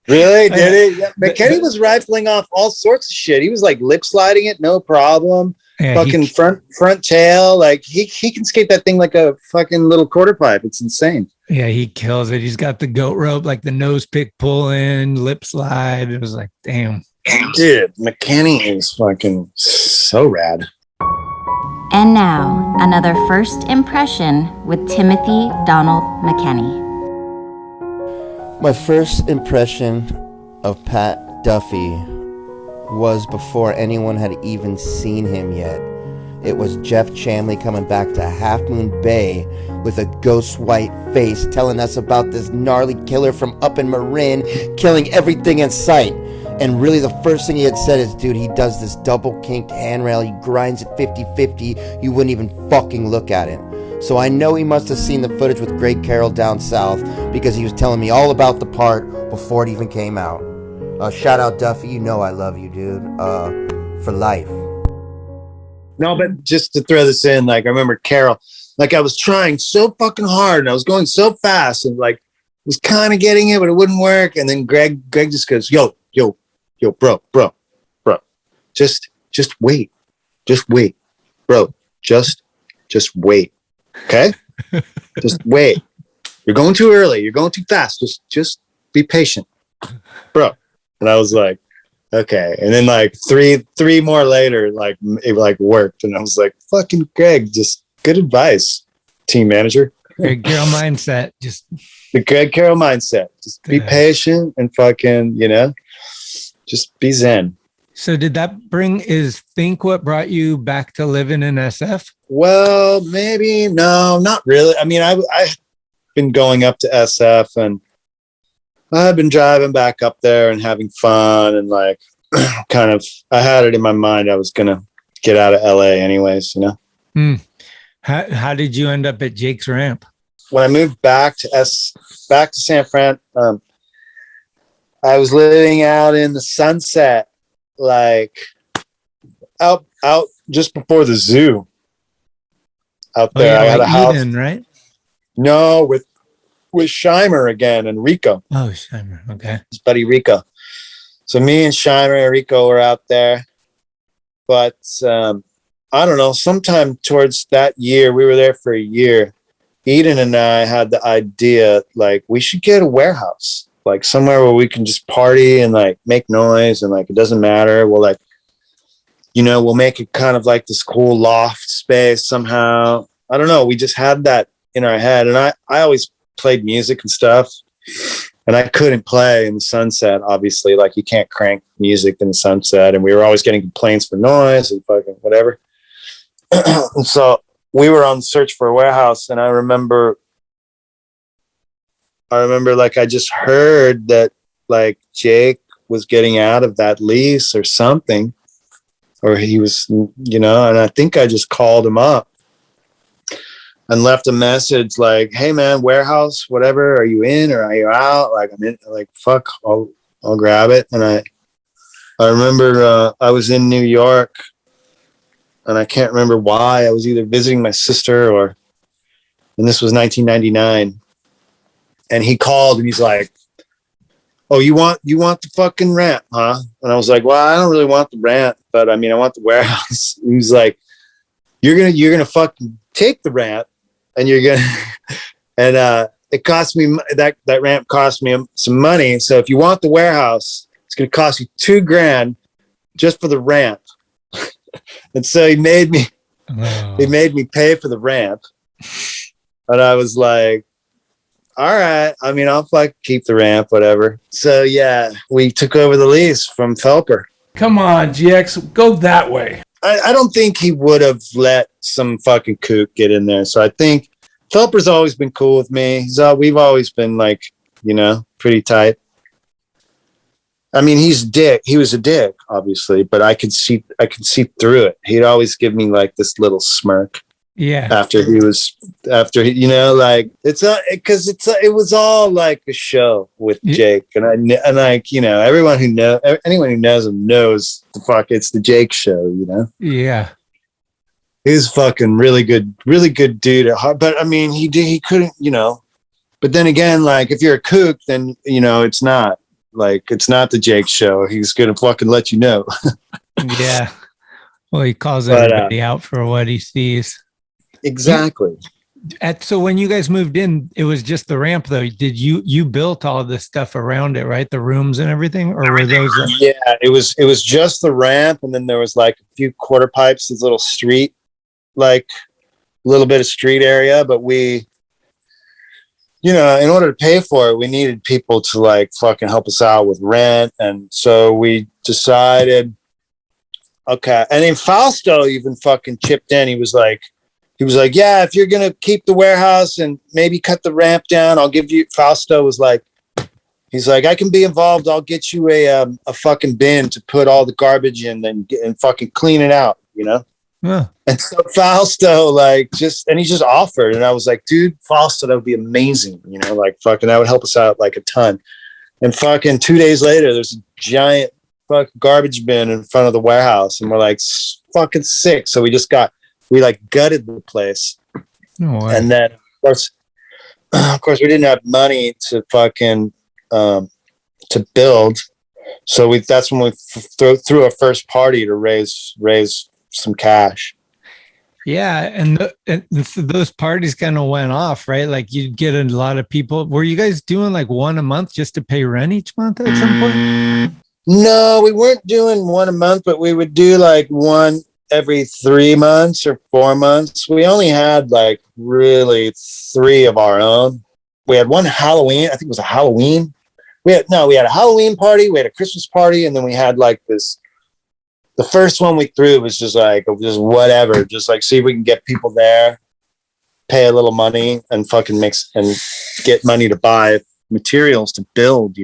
Really? Did it? Yeah. McKenny was rifling off all sorts of shit. He was like lip sliding it, no problem. Yeah, fucking front tail. Like he can skate that thing like a fucking little quarter pipe. It's insane. Yeah, he kills it. He's got the goat rope, like the nose pick pull in, lip slide. It was like, damn. Dude, McKenny is fucking so rad. And now, another first impression with Timothy Donald McKenney. My first impression of Pat Duffy was before anyone had even seen him yet. It was Jeff Chamley coming back to Half Moon Bay with a ghost white face telling us about this gnarly killer from up in Marin killing everything in sight. And really the first thing he had said is, dude, he does this double kinked handrail, he grinds it 50-50, you wouldn't even fucking look at it. So I know he must have seen the footage with Greg Carroll down south because he was telling me all about the part before it even came out. Shout out Duffy, you know I love you, dude, for life. No, but just to throw this in, like I remember Carol, like I was trying so fucking hard and I was going so fast and like was kind of getting it, but it wouldn't work. And then Greg just goes, yo, bro, just wait, bro, just wait, okay? Just wait. You're going too early. You're going too fast. Just be patient, bro. And I was like, okay. And then like three more later, like it like worked. And I was like, fucking Greg, just good advice, team manager. Greg Carroll mindset. Just the Greg Carroll mindset. Just be patient and fucking, just be zen. So did that think what brought you back to living in SF? Well, maybe. No, not really. I mean, I've been going up to SF and I've been driving back up there and having fun and like kind of, I had it in my mind I was going to get out of LA anyways, How did you end up at Jake's Ramp? When I moved back to San Fran, I was living out in the Sunset, like out just before the zoo. Out there, I had a house. Eden, right? No, with Scheimer again and Rico. Oh, Scheimer. Okay. His buddy Rico. So me and Scheimer and Rico were out there. But I don't know, sometime towards that year, we were there for a year. Eden and I had the idea, like, we should get a warehouse, like somewhere where we can just party and like make noise and like it doesn't matter. We'll like, we'll make it kind of like this cool loft space somehow. I don't know. We just had that in our head. And I always played music and stuff. And I couldn't play in the Sunset, obviously. Like you can't crank music in the Sunset. And we were always getting complaints for noise and fucking whatever. And so we were on the search for a warehouse. And I remember like I just heard that like Jake was getting out of that lease or something. Or he was, and I think I just called him up and left a message like, hey man, warehouse, whatever, are you in or are you out? Like I'm in, like, fuck, I'll grab it. And I remember I was in New York and I can't remember why. I was either visiting my sister and this was 1999. And he called and he's like, oh, you want the fucking ramp, huh? And I was like, well, I don't really want the ramp, but I mean, I want the warehouse. He was like, you're gonna fucking take the ramp, and you're gonna, and it cost me that ramp cost me some money. So if you want the warehouse, it's gonna cost you $2,000 just for the ramp. And so he made me pay for the ramp, and I was like, all right. I mean, I'll like keep the ramp, whatever. So yeah, we took over the lease from Felper. Come on, GX, go that way. I don't think he would have let some fucking kook get in there. So I think Felper's always been cool with me. We've always been like, pretty tight. I mean, he's a dick. He was a dick, obviously, but I could see through it. He'd always give me like this little smirk. Yeah. After he, like it was all like a show with Jake, and anyone who knows him knows the fuck it's the Jake show, Yeah. He's fucking really good dude at heart. But I mean, he couldn't, but then again, like if you're a kook, then it's not. Like, it's not the Jake show. He's gonna fucking let you know. Yeah. Well, he calls But, everybody out for what he sees. Exactly. So when you guys moved in, it was just the ramp though. Did you built all this stuff around it, right? The rooms and everything, or were those? Yeah, it was just the ramp, and then there was like a few quarter pipes, this little street, like a little bit of street area. But we, in order to pay for it, we needed people to like fucking help us out with rent, and so we decided, okay. And then Fausto even fucking chipped in. He was like, yeah, if you're going to keep the warehouse and maybe cut the ramp down, I'll give you. Fausto was like, he's like, I can be involved. I'll get you a fucking bin to put all the garbage in and fucking clean it out, Yeah. And so Fausto he just offered. And I was like, dude, Fausto, that would be amazing. Like fucking, that would help us out like a ton. And fucking 2 days later, there's a giant fucking garbage bin in front of the warehouse. And we're like, fucking sick. So we gutted the place. No way. And then of course we didn't have money to fucking to build, so that's when we threw our first party to raise some cash. Yeah, and those parties kind of went off, right? Like you'd get a lot of people. Were you guys doing like one a month just to pay rent each month at some point? No, we weren't doing one a month, but we would do like one every 3 months or 4 months. We only had like really 3 of our own. We had one Halloween. I think it was a Halloween. We had a Halloween party. We had a Christmas party. And then we had like this, the first one we threw was just whatever. Just like, see if we can get people there, pay a little money and fucking mix and get money to buy materials to build,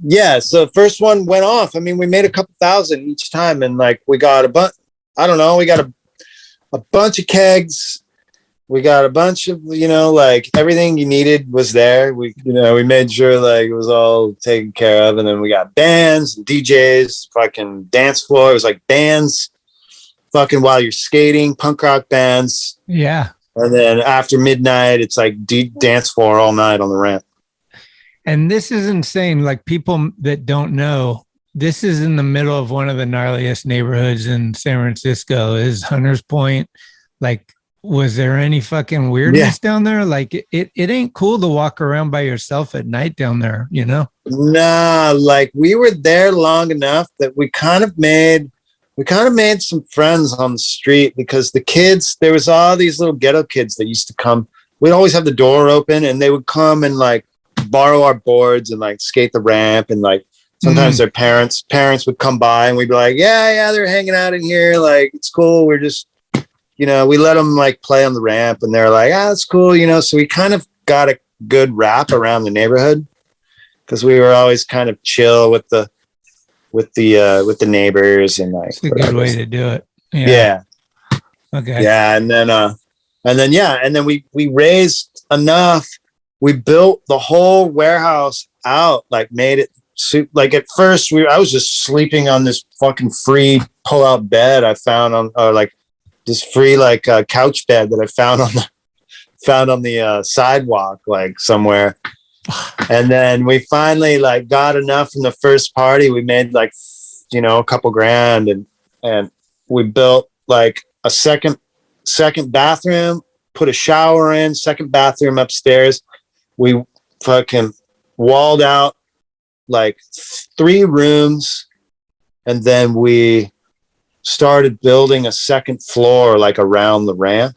Yeah. So the first one went off. I mean, we made a couple thousand each time. And like, we got we got a bunch of kegs. We got a bunch of, like everything you needed was there. We made sure like it was all taken care of. And then we got bands and DJs, fucking dance floor. It was like bands fucking while you're skating, punk rock bands. Yeah. And then after midnight, it's like dance floor all night on the ramp. And this is insane. Like people that don't know, this is in the middle of one of the gnarliest neighborhoods in San Francisco is Hunters Point. Like, was there any fucking weirdness down there? Like it ain't cool to walk around by yourself at night down there, Nah, like we were there long enough that we kind of made some friends on the street because the kids, there was all these little ghetto kids that used to come. We'd always have the door open and they would come and like borrow our boards and like skate the ramp and like sometimes their parents would come by and we'd be like, yeah, they're hanging out in here. Like, it's cool. We're just, we let them like play on the ramp and they're like, it's cool. So we kind of got a good rap around the neighborhood because we were always kind of chill with the neighbors and like, it's a good way to do it. Yeah. Okay. Yeah. And then we raised enough. We built the whole warehouse out, like made it like at first I was just sleeping on this fucking free pull out bed I found on, or like this free like couch bed that I found on the sidewalk like somewhere. And then we finally like got enough from the first party. We made like, a couple grand and we built like a second bathroom, put a shower in, second bathroom upstairs. We fucking walled out like 3 rooms, and then we started building a second floor like around the ramp,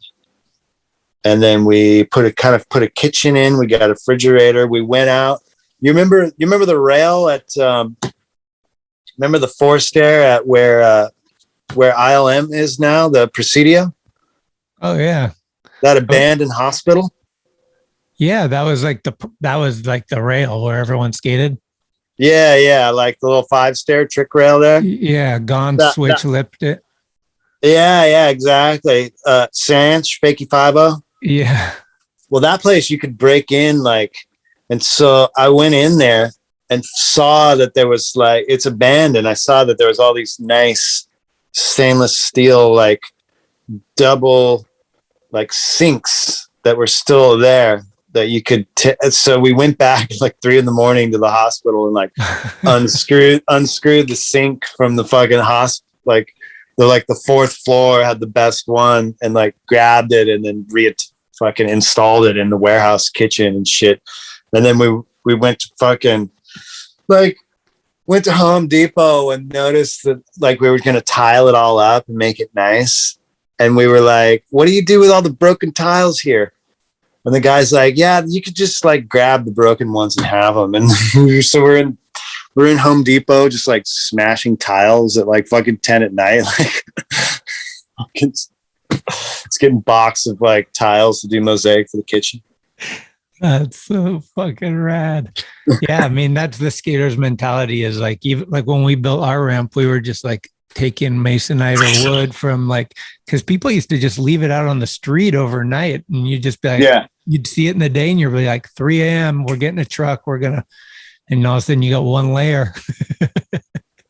and then we put a kitchen in. We got a refrigerator. We went out. You remember the rail at remember the 4-stair at where ILM is now, the Presidio? Oh yeah, that abandoned hospital. Yeah, that was like the rail where everyone skated. Yeah, like the little 5-stair trick rail there. Yeah, switch lipped it. Yeah, exactly. Sanch, Fakey 5-0. Yeah. Well, that place you could break in like, and so I went in there and saw that there was like, it's abandoned. I saw that there was all these nice stainless steel, like double like sinks that were still there. that you could. So we went back like 3 a.m. to the hospital and like unscrewed the sink from the fucking hospital. Like the 4th floor had the best one, and like grabbed it and then fucking installed it in the warehouse kitchen and shit. And then we went to fucking like went to Home Depot and noticed that like we were gonna tile it all up and make it nice. And we were like, "What do you do with all the broken tiles here?" And the guy's like, "Yeah, you could just like grab the broken ones and have them." And so we're in Home Depot, just like smashing tiles at like fucking 10 at night. Like, it's getting box of like tiles to do mosaic for the kitchen. That's so fucking rad. Yeah, I mean, that's the skater's mentality. Is like, even like when we built our ramp, we were just like taking masonite or wood from like, because people used to just leave it out on the street overnight, and you'd just be like, yeah, you'd see it in the day, and you're like 3 a.m. We're getting a truck. We're gonna. And all of a sudden you got one layer.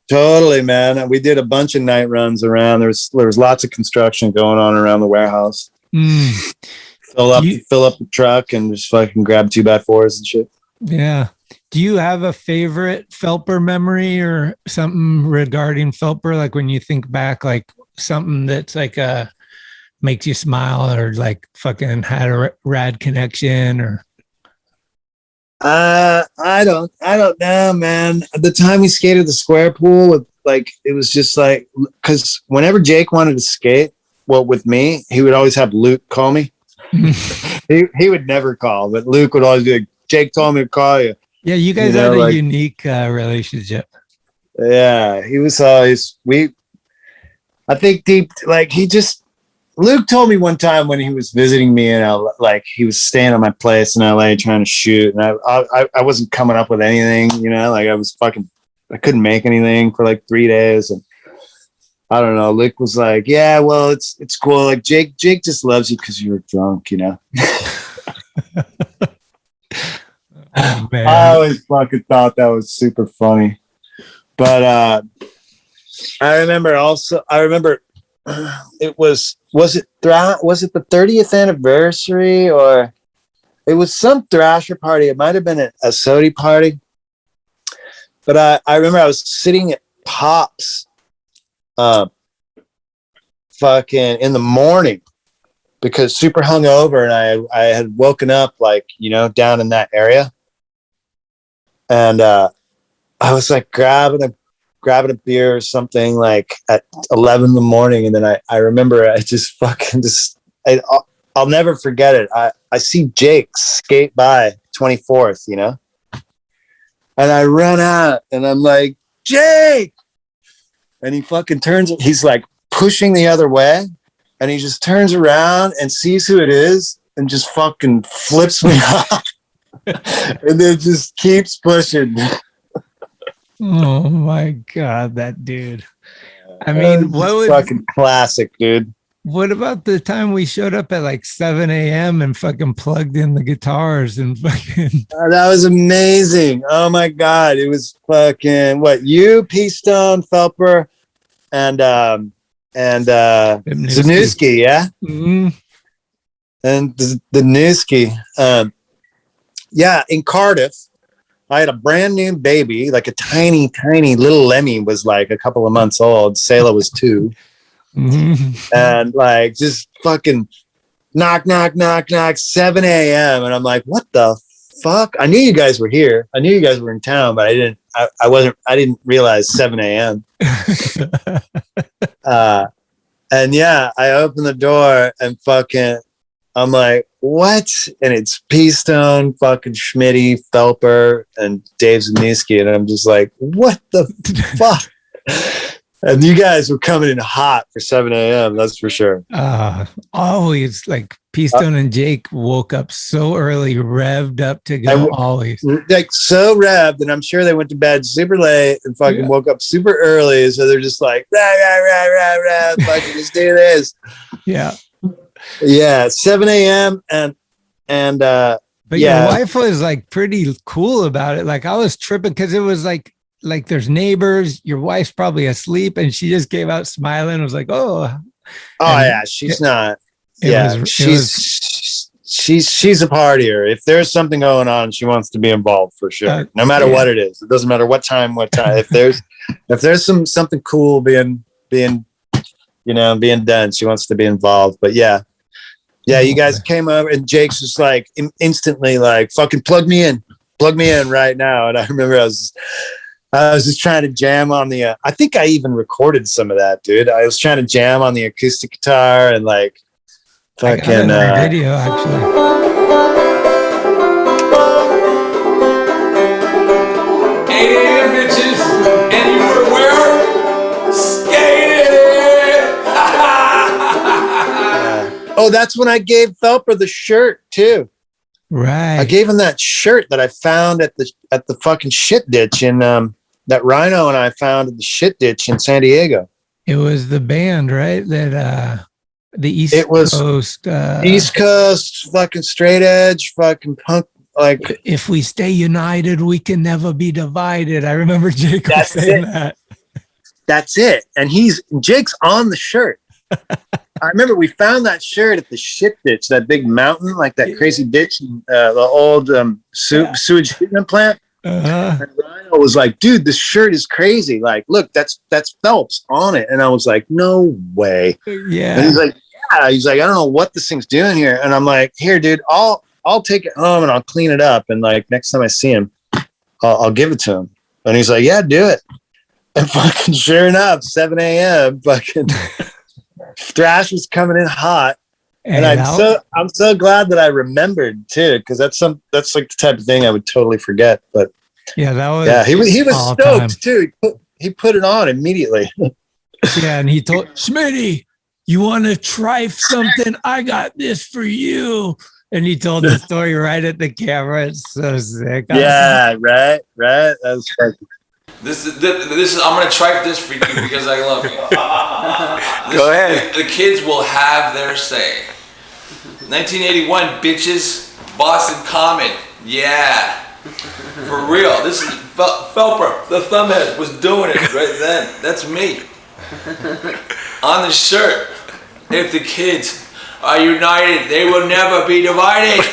Totally, man. We did a bunch of night runs around. There was lots of construction going on around the warehouse. Fill up the truck and just fucking grab 2x4s and shit. Yeah. Do you have a favorite Phelper memory or something regarding Phelper? Like when you think back, like something that's like makes you smile, or like fucking had a rad connection, or I don't know, man. The time we skated the square pool with like, it was just like, because whenever Jake wanted to skate, well, with me, he would always have Luke call me. he would never call, but Luke would always be like, "Jake told me to call you." Yeah, you guys had a unique relationship. Yeah, he was always I think deep, like Luke told me one time when he was visiting me in LA, like he was staying at my place in LA trying to shoot, and I wasn't coming up with anything, like I couldn't make anything for like 3 days, and I don't know. Luke was like, "Yeah, well, it's cool. Like Jake just loves you because you were drunk, Oh, man. I always fucking thought that was super funny, but I remember it was it the 30th anniversary, or it was some Thrasher party. It might have been a Sodi party, but I remember I was sitting at Pops fucking in the morning because super hungover, and I had woken up like down in that area, and I was like grabbing a beer or something like at 11 in the morning. And then I remember I just fucking I'll never forget it. I see Jake skate by 24th, and I run out and I'm like, "Jake!" And he fucking he's like pushing the other way, and he just turns around and sees who it is and just fucking flips me off and then just keeps pushing. Oh my God, that dude. I mean, what was fucking classic, dude? What about the time we showed up at like 7 a.m. and fucking plugged in the guitars and fucking that was amazing. Oh my God. It was fucking you, P-Stone, Phelper, and Zanusky, yeah? Mm-hmm. And the Newski. Yeah, in Cardiff. I had a brand new baby, like a tiny, tiny little Lemmy was like a couple of months old. Sayla was 2. Mm-hmm. And like just fucking knock, 7 a.m. And I'm like, what the fuck? I knew you guys were here. I knew you guys were in town, but I didn't realize 7 a.m. And yeah, I opened the door and fucking I'm like, what? And it's P-Stone, fucking Schmitty, Phelper, and Dave Zanusky. And I'm just like, what the fuck? And you guys were coming in hot for 7 a.m. That's for sure. Always like P-Stone and Jake woke up so early, revved up to go. Always like so revved, and I'm sure they went to bed super late and fucking woke up super early. So they're just like, rah, fucking just do this. Yeah, 7 a.m. and but your wife was like pretty cool about it. Like I was tripping because it was like there's neighbors, your wife's probably asleep, and she just came out smiling. Was like, oh yeah, she's not. Yeah, she's she's a partier. If there's something going on, she wants to be involved for sure. No matter what it is. It doesn't matter what time. If there's something cool being done, she wants to be involved. But yeah, you guys came over and Jake's just like instantly like, fucking plug me in right now. And I remember I was just trying to jam on the I think I even recorded some of that, dude. I was trying to jam on the acoustic guitar and like fucking video actually. Hey, bitches, and you were where? Skating. Oh, that's when I gave Phelper the shirt too. Right. I gave him that shirt that I found at the fucking shit ditch in that Rhino and I found at the shit ditch in San Diego. It was the band, right? That the East Coast, East Coast, fucking straight edge, fucking punk. Like, if we stay united, we can never be divided. I remember Jake was saying that. That's it. And Jake's on the shirt. I remember we found that shirt at the shit ditch, that big mountain, like that crazy ditch, the old sewage treatment plant. And Rhino was like, dude, this shirt is crazy. Like, look, that's Phelps on it. And I was like, no way. Yeah. And he's like, yeah. He's like, I don't know what this thing's doing here. And I'm like, here, dude, I'll take it home and I'll clean it up. And like next time I see him, I'll give it to him. And he's like, yeah, do it. And fucking sure enough, 7 a.m. fucking Thrasher's coming in hot. And I'm so glad that I remembered too, because that's like the type of thing I would totally forget. But he was stoked too. He put it on immediately. Yeah, and he told Schmitty, you want to try something? I got this for you. And he told the story right at the camera. It's so sick. Yeah, right. That was crazy. This is. I'm gonna try this for you because I love you. Go ahead. The kids will have their say. 1981, bitches. Boston Common. Yeah. For real. This is Phelper. The thumbhead was doing it right then. That's me. On the shirt. If the kids are united, they will never be divided.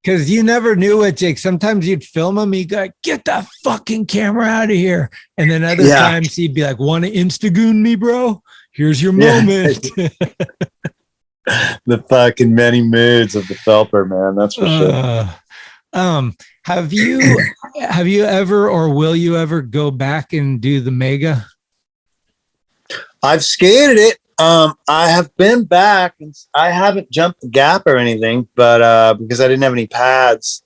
Because you never knew it, Jake. Sometimes you'd film him, he'd go, get that fucking camera out of here. And then other times he'd be like, want to Instagoon me, bro? Here's your moment. The fucking many moods of the Phelper, man. That's for sure. Have you ever or will you ever go back and do the Mega? I've skated it. I have been back and I haven't jumped the gap or anything, but because I didn't have any pads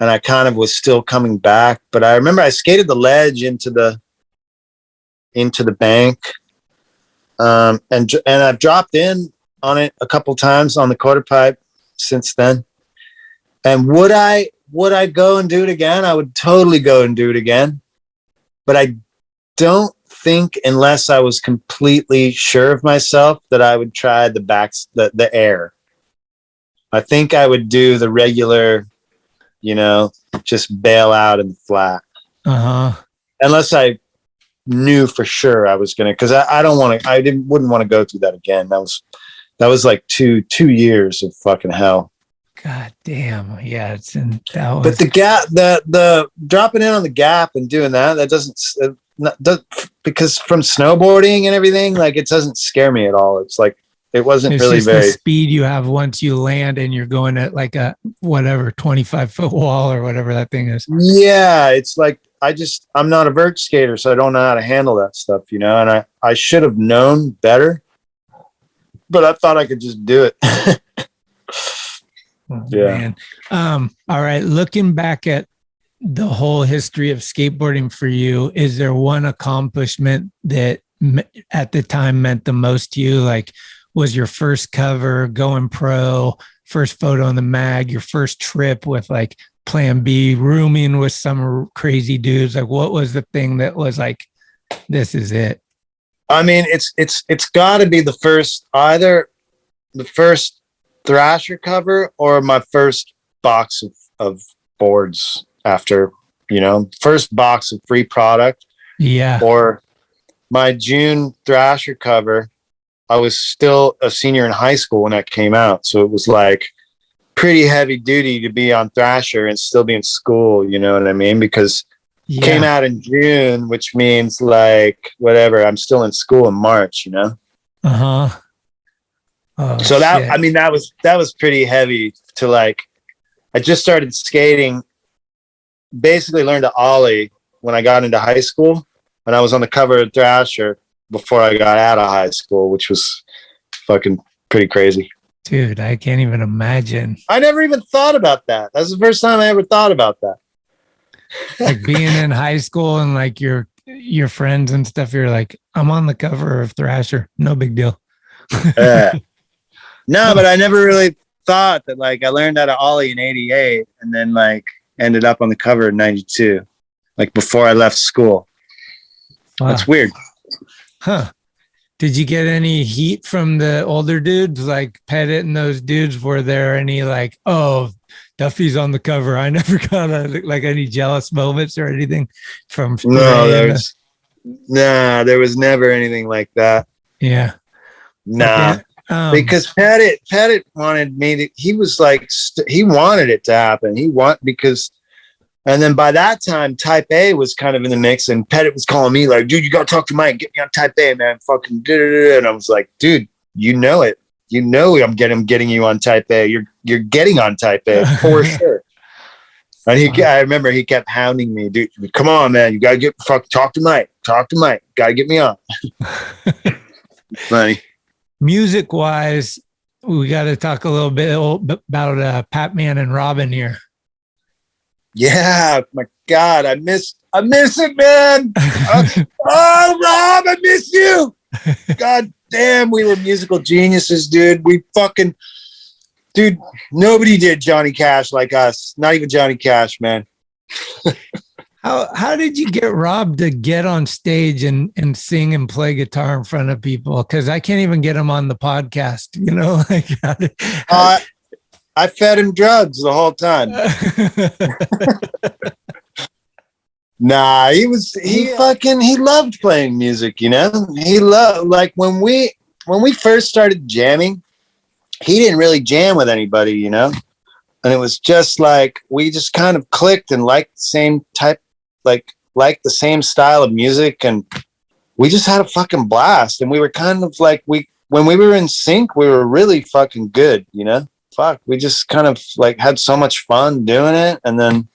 and I kind of was still coming back. But I remember I skated the ledge into the bank. And I've dropped in on it a couple times on the quarter pipe since then. And would I go and do it again? I would totally go and do it again. But I don't think, unless I was completely sure of myself, that I would try the air. I think I would do the regular, just bail out in the flat. Unless I knew for sure I was gonna, because I wouldn't want to go through that again. That was like two years of fucking hell. God damn. Yeah, but the gap, the dropping in on the gap and doing that doesn't because from snowboarding and everything, like, it doesn't scare me at all. It's like, it wasn't really just very the speed you have once you land and you're going at like a 25-foot wall or whatever that thing is. Yeah, it's like I'm not a vert skater, so I don't know how to handle that stuff, and I should have known better, but I thought I could just do it. Man. All right, looking back at the whole history of skateboarding for you, is there one accomplishment that at the time meant the most to you? Like, was your first cover, going pro, first photo in the mag, your first trip with like Plan B, rooming with some crazy dudes? Like, what was the thing that was like, this is it? I mean, it's got to be either the first Thrasher cover or my first box of boards after, first box of free product. Yeah. Or my June Thrasher cover. I was still a senior in high school when that came out. So it was like pretty heavy duty to be on Thrasher and still be in school. You know what I mean? Because it came out in June, which means like whatever. I'm still in school in March. You know. So that shit. I mean that was pretty heavy to like. I just started skating. Basically, learned to Ollie when I got into high school, and I was on the cover of Thrasher before I got out of high school, which was fucking pretty crazy. Dude, I can't even imagine. I never even thought about that. That's the first time I ever thought about that. Like being in high school and like your friends and stuff, you're like, I'm on the cover of Thrasher. No big deal. No, but I never really thought that like I learned how to Ollie in 88 and then like ended up on the cover in 92, like before I left school. Wow. That's weird. Huh. Did you get any heat from the older dudes like Pettit and those dudes? Were there any like, oh, Duffy's on the cover? I never got like any jealous moments or anything from. No, there was never anything like that. Yeah. Nah. Okay. Because Pettit wanted me to, he was like, he wanted it to happen. And then by that time, Type A was kind of in the mix, and Pettit was calling me like, dude, you got to talk to Mike, get me on Type A, man. Fucking da-da-da-da. And I was like, dude, you know it. You know I'm getting you on Type A. You're getting on Type A for sure. And I remember he kept hounding me, dude, come on, man. You got to talk to Mike. Got to get me on. Funny. Music-wise, we got to talk a little bit about Patman and Robin here. Yeah, my God, I miss it, man. Oh, Rob, I miss you. God damn, we were musical geniuses, dude. Dude, nobody did Johnny Cash like us. Not even Johnny Cash, man. How did you get Rob to get on stage and sing and play guitar in front of people? Because I can't even get him on the podcast, you know? Like, I fed him drugs the whole time. Nah, he loved playing music, you know? He loved, like when we first started jamming, he didn't really jam with anybody, you know? And it was just like, we just kind of clicked and liked the same type, like the same style of music. And we just had a fucking blast. And we were kind of like, when we were in sync, we were really fucking good, you know? Fuck, we just kind of like had so much fun doing it. And then,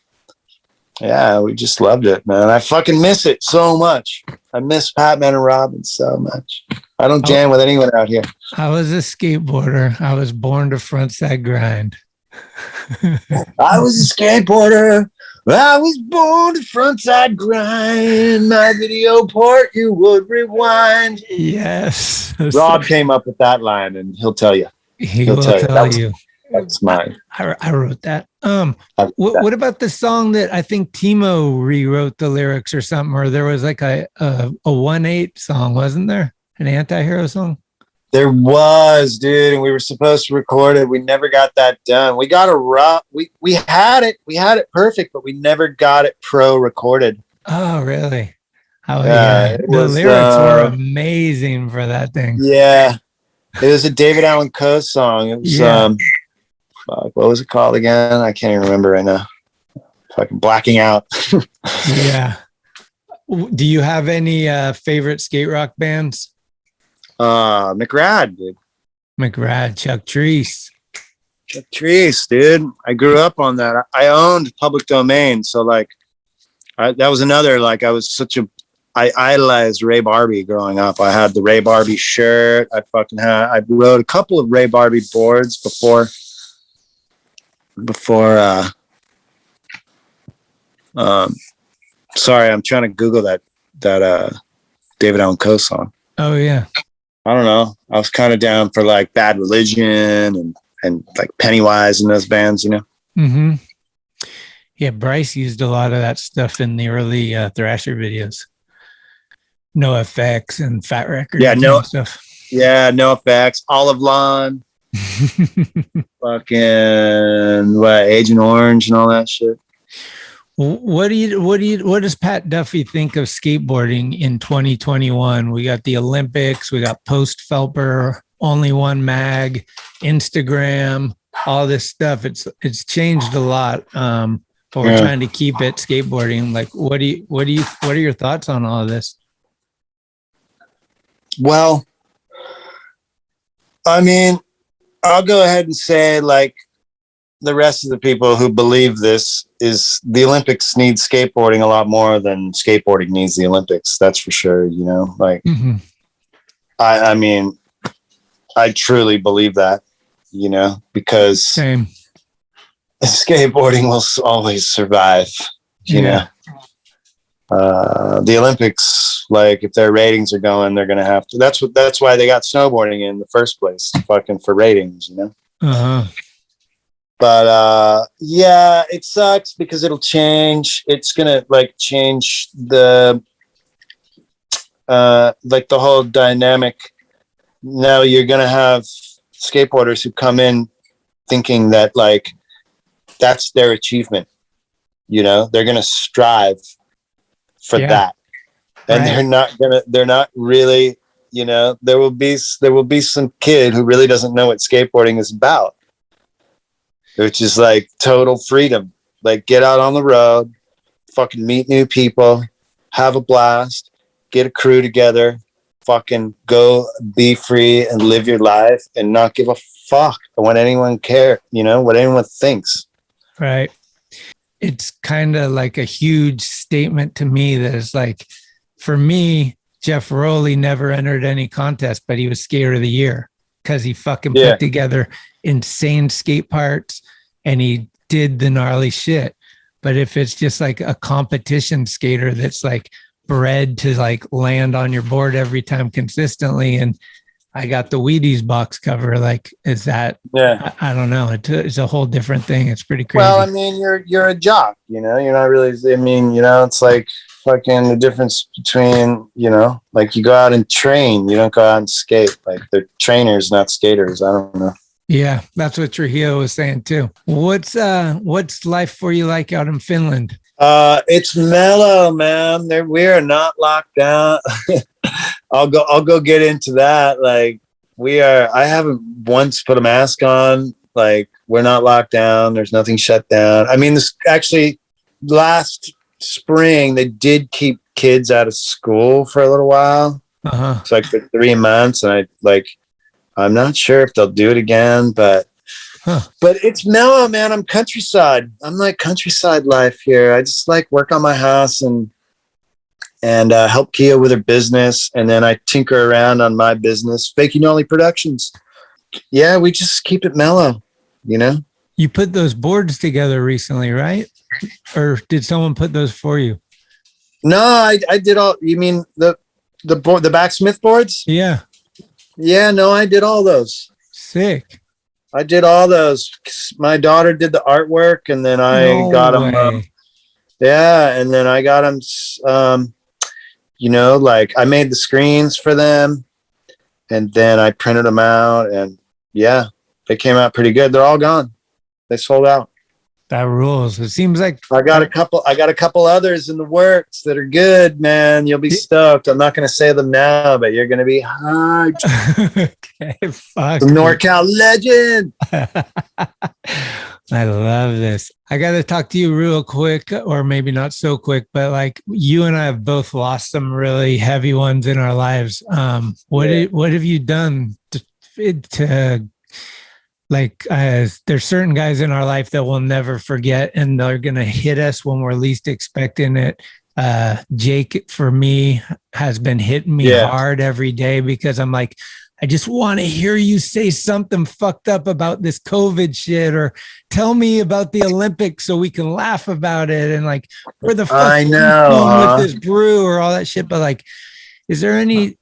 yeah, we just loved it, man. I fucking miss it so much. I miss Patman and Robin so much. I don't jam with anyone out here. I was a skateboarder. I was born to frontside grind. I was a skateboarder. I was born to frontside grind. My video port you would rewind. Yes. Rob came up with that line, and he'll tell you. He'll tell you. That's mine. I wrote that. What about the song that I think Timo rewrote the lyrics or something, or there was like a 1/8 song, wasn't there? An anti-hero song? There was, dude, and we were supposed to record it. We never got that done. We got we had it perfect, but we never got it pro recorded. Oh, really? The lyrics were amazing for that thing. Yeah. It was a David Allan Coe song. It was what was it called again? I can't even remember right now. Fucking blacking out. Yeah. Do you have any favorite skate rock bands? McRad, dude. McRad, Chuck Treese. Chuck Treese, dude. I grew up on that. I owned Public Domain, so like, that was another like. I idolized Ray Barbie growing up. I had the Ray Barbie shirt. I rode a couple of Ray Barbie boards before. Sorry, I'm trying to Google that David Allan Coe song. Oh yeah. I don't know. I was kind of down for like Bad Religion and like Pennywise and those bands, you know? Mm-hmm. Yeah, Bryce used a lot of that stuff in the early Thrasher videos. No Effects and Fat Records. Yeah, stuff. Yeah, No Effects, Olive Lawn, fucking Agent Orange and all that shit. What does Pat Duffy think of skateboarding in 2021? We got the Olympics, we got post Phelper, Only One Mag, Instagram. all this stuff. It's changed a lot. But we're trying to keep it skateboarding. Like, what are your thoughts on all of this? Well, I mean, I'll go ahead and say, like, the rest of the people who believe this is the Olympics need skateboarding a lot more than skateboarding needs the Olympics. That's for sure. You know, like, I mean, I truly believe that, you know, because Same. skateboarding will always survive, you know. The Olympics, like, if their ratings are going, they're going to have to. That's why they got snowboarding in the first place, fucking for ratings, you know. But yeah, it sucks because it'll change. It's gonna like change the like the whole dynamic. Now you're gonna have skateboarders who come in thinking that like that's their achievement. You know, they're gonna strive for that, and they're not really. You know, there will be some kid who really doesn't know what skateboarding is about, which is like total freedom. Like, get out on the road, fucking meet new people, have a blast, get a crew together, fucking go be free and live your life and not give a fuck what anyone care, you know, what anyone thinks. Right. It's kind of like a huge statement to me that is like, for me, Jeff Rowley never entered any contest, but he was skater of the year because he fucking put together insane skate parts and he did the gnarly shit. But if it's just like a competition skater that's like bred to like land on your board every time consistently, and I got the Wheaties box cover, like, is that, I don't know. It's a whole different thing. It's pretty crazy. Well, I mean, you're a jock, you know, you're not really, I mean, you know, it's like fucking the difference between, you know, like you go out and train, you don't go out and skate. Like, they're trainers, not skaters. I don't know. Yeah, that's what Trujillo was saying too. What's life for you like out in Finland? It's mellow, man. We are not locked down. I'll go get into that. Like, I haven't once put a mask on. Like, we're not locked down. There's nothing shut down. I mean, this actually last spring, they did keep kids out of school for a little while. It's like for 3 months. And I'm not sure if they'll do it again, but it's mellow, man. I'm countryside. I'm like countryside life here. I just like work on my house and help Kia with her business. And then I tinker around on my business, Faking Ollie Productions. Yeah, we just keep it mellow, you know? You put those boards together recently, right? Or did someone put those for you? No, I did all. You mean the backsmith boards? Yeah. Yeah, no, I did all those. Sick. I did all those. My daughter did the artwork, and then I got them. And then I got them. You know, like I made the screens for them, and then I printed them out, and yeah, they came out pretty good. They're all gone. They sold out. That rules. It seems like I got a couple others in the works that are good, man. You'll be stoked. I'm not going to say them now, but you're going to be hyped. Okay, fuck. The NorCal legend. I love this. I got to talk to you real quick, or maybe not so quick, but like you and I have both lost some really heavy ones in our lives. What have you done to like, there's certain guys in our life that we'll never forget, and they're going to hit us when we're least expecting it. Jake, for me, has been hitting me hard every day because I'm like, I just want to hear you say something fucked up about this COVID shit, or tell me about the Olympics so we can laugh about it. And like, where the fuck I know with this brew or all that shit. But like, is there any,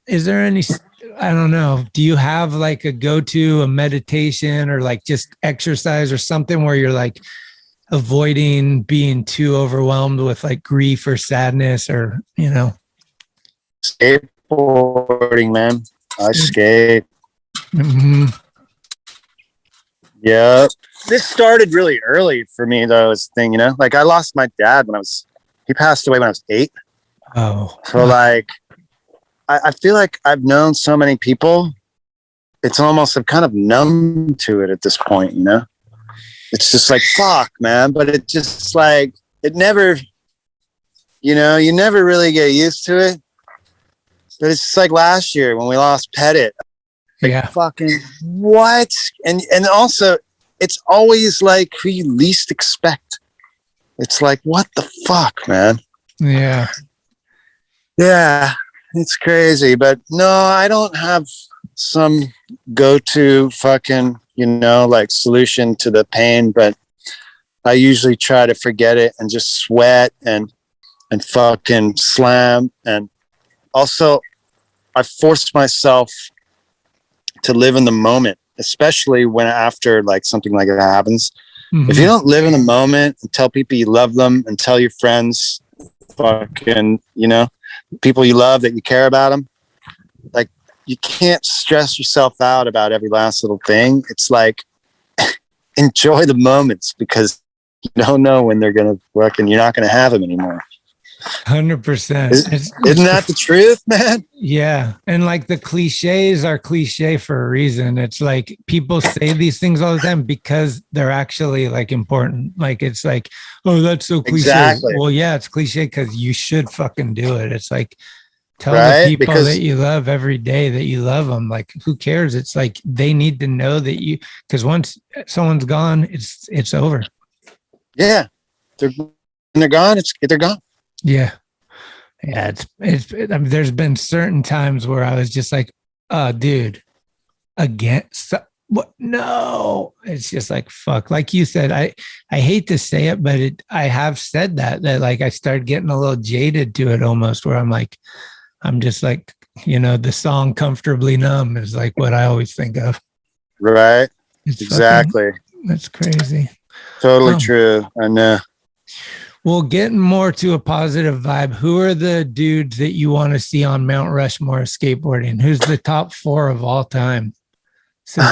I don't know. Do you have like a go-to, a meditation, or like just exercise or something where you're like avoiding being too overwhelmed with like grief or sadness, or, you know? Skateboarding, man. I skate. Mm-hmm. Yeah. This started really early for me, though, as a thing, you know? Like, I lost my dad he passed away when I was 8. Oh. So like, I feel like I've known so many people. It's almost, I'm kind of numb to it at this point, you know? it's just like, fuck, man. But it just like, it never, you never really get used to it. But it's just like last year when we lost Pettit. Like, yeah. Fucking what? And also, it's always like who you least expect. It's like, what the fuck, man? Yeah. Yeah, it's crazy. But no, I don't have some go-to fucking, like solution to the pain. But I usually try to forget it and just sweat and fucking slam. And also, I forced myself to live in the moment, especially when after like something like that happens. Mm-hmm. If you don't live in the moment and tell people you love them and tell your friends, fucking, people you love that you care about them, like you can't stress yourself out about every last little thing. It's like, enjoy the moments because you don't know when they're going to work and you're not going to have them anymore. 100%. Isn't that the truth, man? Yeah. And like the cliches are cliche for a reason. It's like people say these things all the time because they're actually like important. Like it's like, oh, that's so cliche. Exactly. Well, yeah, it's cliche because you should fucking do it. It's like tell the people that you love every day that you love them. Like who cares? It's like they need to know that because once someone's gone, it's over. Yeah. They're gone. They're gone. Yeah. Yeah. I mean, there's been certain times where I was just like, dude, again, what? No, it's just like, fuck. Like you said, I hate to say it, but I have said that like I started getting a little jaded to it almost where I'm just like, the song Comfortably Numb is like what I always think of. Right. Exactly. That's crazy. Totally true. I know. Well, getting more to a positive vibe, who are the dudes that you want to see on Mount Rushmore skateboarding? Who's the top 4 of all time? So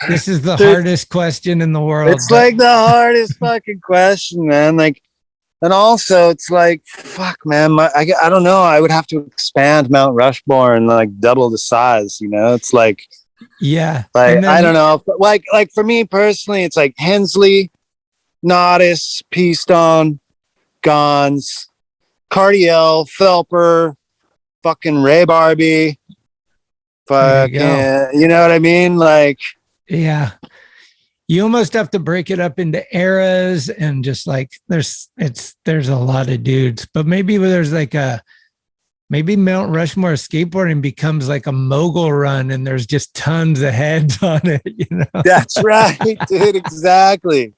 this is the hardest question in the world. It's like the hardest fucking question, man. Like, and also it's like, fuck, man. I don't know. I would have to expand Mount Rushmore and like double the size. It's like, yeah. Like I don't know. Like for me personally, it's like Hensley, Nodis, P-Stone, Gons, Cardiel, Felper, fucking Ray Barbie, fucking, you know what I mean? Like, yeah, you almost have to break it up into eras and just like there's a lot of dudes, but maybe there's like maybe Mount Rushmore skateboarding becomes like a mogul run and there's just tons of heads on it, That's right, dude. Exactly.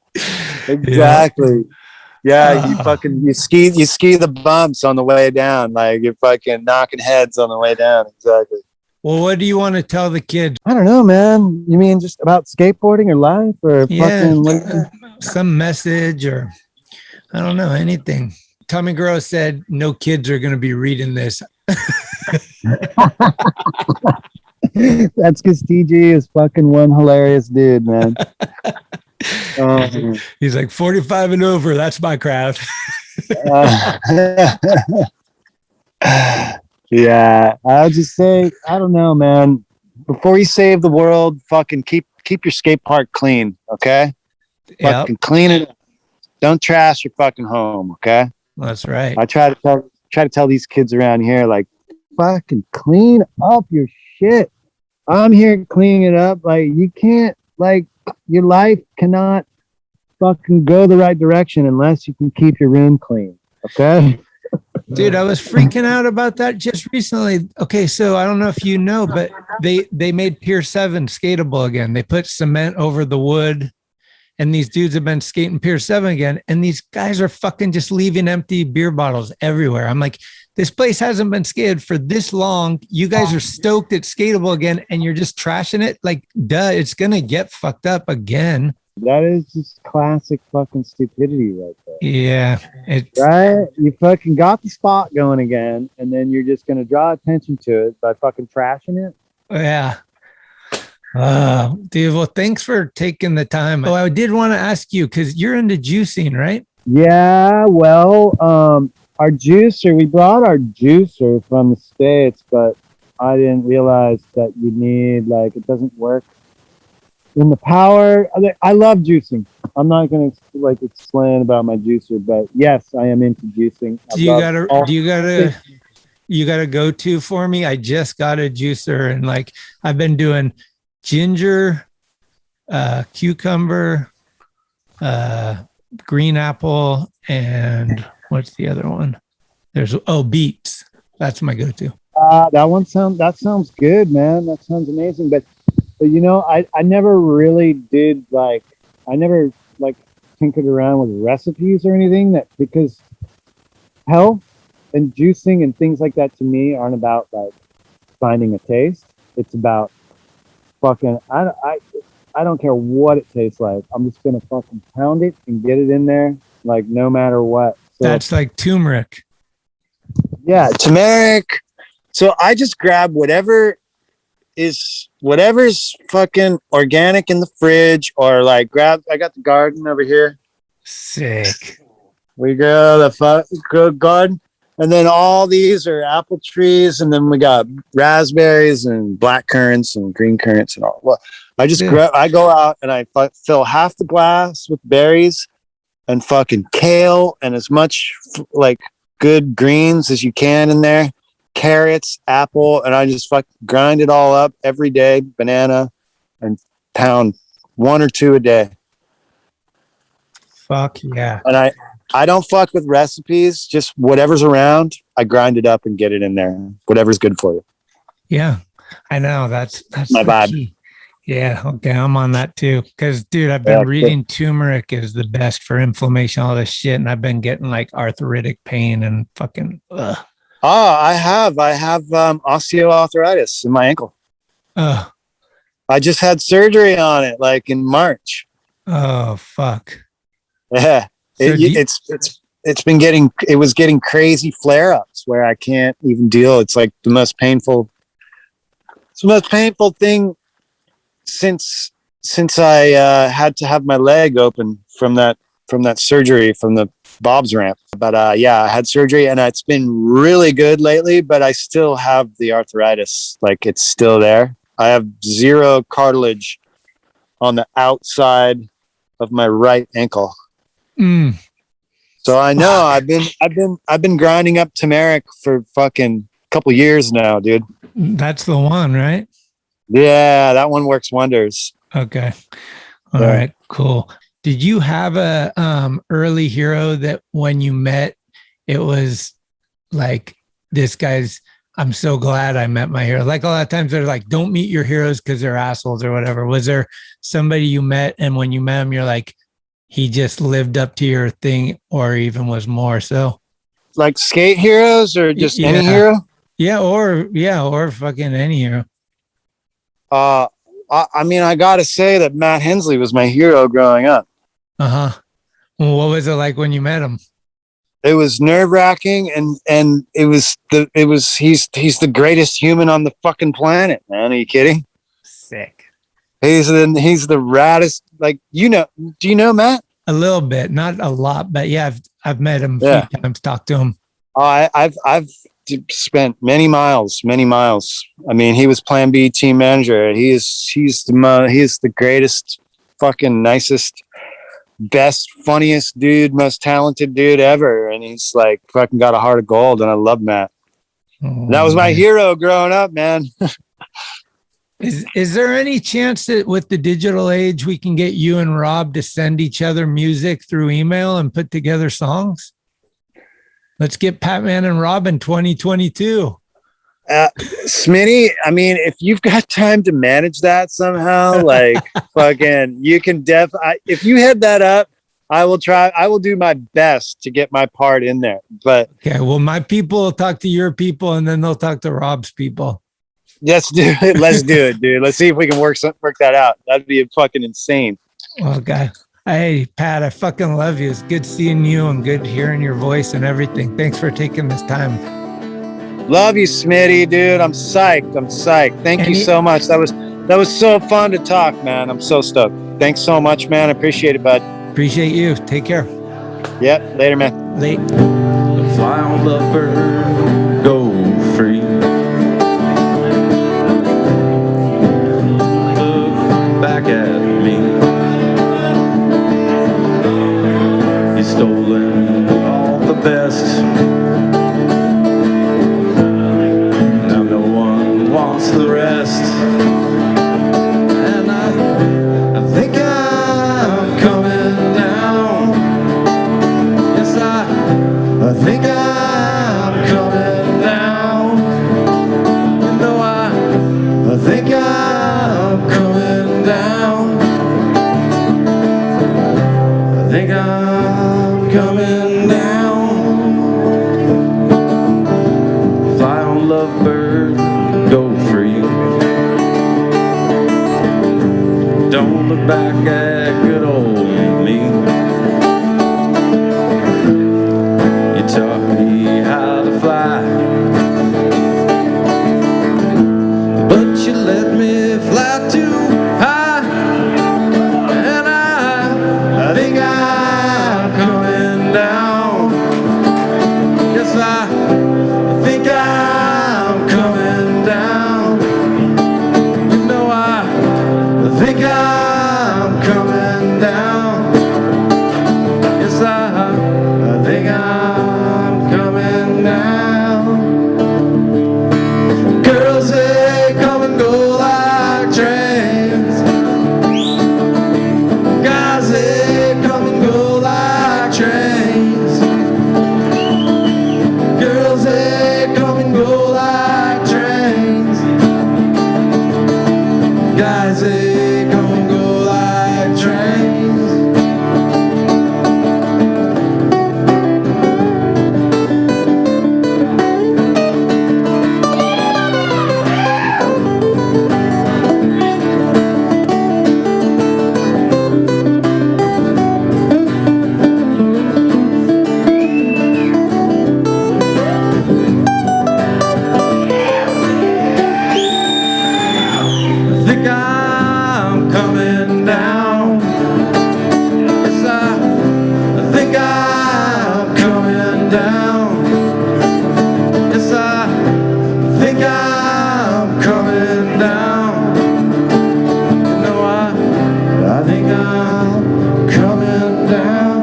Yeah. You ski the bumps on the way down. Like you're fucking knocking heads on the way down. Exactly. Well, what do you want to tell the kids? I don't know, man. You mean just about skateboarding or life or fucking some message or I don't know, anything. Tommy Gross said no kids are going to be reading this. That's because TG is fucking one hilarious dude, man. He's like 45 and over. That's my crowd. Yeah, I'll just say, I don't know, man. Before you save the world, fucking keep your skate park clean, okay? Fucking clean it. Don't trash your fucking home, okay? That's right. I try to tell these kids around here, like, fucking clean up your shit. I'm here cleaning it up. Like, you can't, like, your life cannot fucking go the right direction unless you can keep your room clean, okay? Dude, I was freaking out about that just recently. Okay, so I don't know if you know, but they made Pier 7 skatable again. They put cement over the wood, and these dudes have been skating Pier 7 again, and these guys are fucking just leaving empty beer bottles everywhere. I'm like, this place hasn't been skated for this long. You guys are stoked it's skatable again, and you're just trashing it? Like, duh, it's going to get fucked up again. That is just classic fucking stupidity right there. Yeah. Right? You fucking got the spot going again, and then you're just going to draw attention to it by fucking trashing it. Yeah. Dude, well, thanks for taking the time. Oh, I did want to ask you, because you're into juicing, right? Yeah, well, our juicer, we brought our juicer from the States, but I didn't realize that you need, like, it doesn't work In the power, I love juicing. I'm not gonna like explain about my juicer, but yes, I am into juicing. You got a go-to for me? I just got a juicer, and like I've been doing ginger, cucumber, green apple, and what's the other one? There's beets. That's my go-to. That sounds good, man. That sounds amazing. But you know, I never really did I never tinkered around with recipes or anything, because health and juicing and things like that to me aren't about like finding a taste. It's about fucking I don't care what it tastes like. I'm just gonna fucking pound it and get it in there, like no matter what. So, that's like turmeric. Yeah, turmeric. So I just grab whatever's fucking organic in the fridge, or I got the garden over here. Sick. We go the garden, and then all these are apple trees, and then we got raspberries and black currants and green currants and all. Well, I go out and I fill half the glass with berries and fucking kale and as much like good greens as you can in there. Carrots, apple, and I just grind it all up every day, banana, and pound 1 or 2 a day. Fuck yeah. And I don't fuck with recipes, just whatever's around, I grind it up and get it in there. Whatever's good for you. Yeah, I know. That's my vibe. Key. Yeah, okay, I'm on that too. Because, dude, I've been reading turmeric is the best for inflammation, all this shit, and I've been getting like arthritic pain and fucking ugh. Oh, I have osteoarthritis in my ankle. Oh. I just had surgery on it, like in March. Oh, fuck. Yeah. So it was getting crazy flare-ups where I can't even deal. It's like the most painful thing since I had to have my leg open from that surgery from the Bob's ramp. But yeah, I had surgery and it's been really good lately, but I still have the arthritis. Like it's still there. I have 0 cartilage on the outside of my right ankle. Mm. So I know I've been grinding up turmeric for fucking couple years now, dude. That's the one, right? Yeah, that one works wonders. Okay. All right, cool. Did you have a early hero that when you met, it was like, this guy's, I'm so glad I met my hero? Like a lot of times they're like, don't meet your heroes because they're assholes or whatever. Was there somebody you met and when you met him, you're like, he just lived up to your thing or even was more so? Like skate heroes or just any hero? Yeah, or fucking any hero. I mean, I gotta say that Matt Hensley was my hero growing up. Uh-huh. Well, what was it like when you met him? It was nerve-wracking and he's the greatest human on the fucking planet, man. Are you kidding? Sick. He's the raddest, like, do you know Matt? A little bit, not a lot, but yeah, I've met him a few times, talked to him. I've spent many miles. I mean, he was Plan B team manager. He's the greatest, fucking nicest, best, funniest dude, most talented dude ever. And he's like fucking got a heart of gold. And I love Matt. Oh, that was my hero growing up, man. Is there any chance that with the digital age, we can get you and Rob to send each other music through email and put together songs? Let's get Patman and Robin 2022. Smitty, I mean, if you've got time to manage that somehow, like fucking, you can if you head that up, I will do my best to get my part in there. But okay, well, my people will talk to your people and then they'll talk to Rob's people. Let's do it, dude. Let's see if we can work that out. That'd be fucking insane. Okay. Hey, Pat, I fucking love you. It's good seeing you and good hearing your voice and everything. Thanks for taking this time. Love you, Smitty, dude. I'm psyched. Thank you so much. That was so fun to talk, man. I'm so stoked. Thanks so much, man. I appreciate it, bud. Appreciate you. Take care. Yep. Later, man. Late. Fly on the bird, go free. Look back at look back at good old me. You taught me how to fly, but you let me fly too high. And I think I'm coming down. Yes, I think I'm coming down. You know, I think I'm coming down. Yes, I think I'm coming down. Girls, they come and go like trains. Guys, they come and go like trains. Girls, they come and go like trains. Guys, they come and go like trains. I think I'm coming down. Yes, I think I'm coming down. Yes, I think I'm coming down. You know, I think I'm coming down.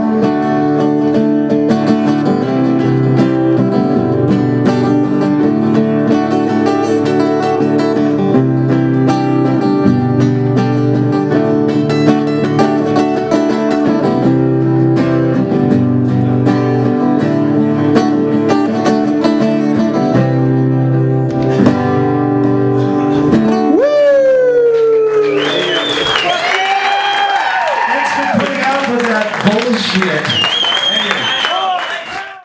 Thanks for putting up with that bullshit.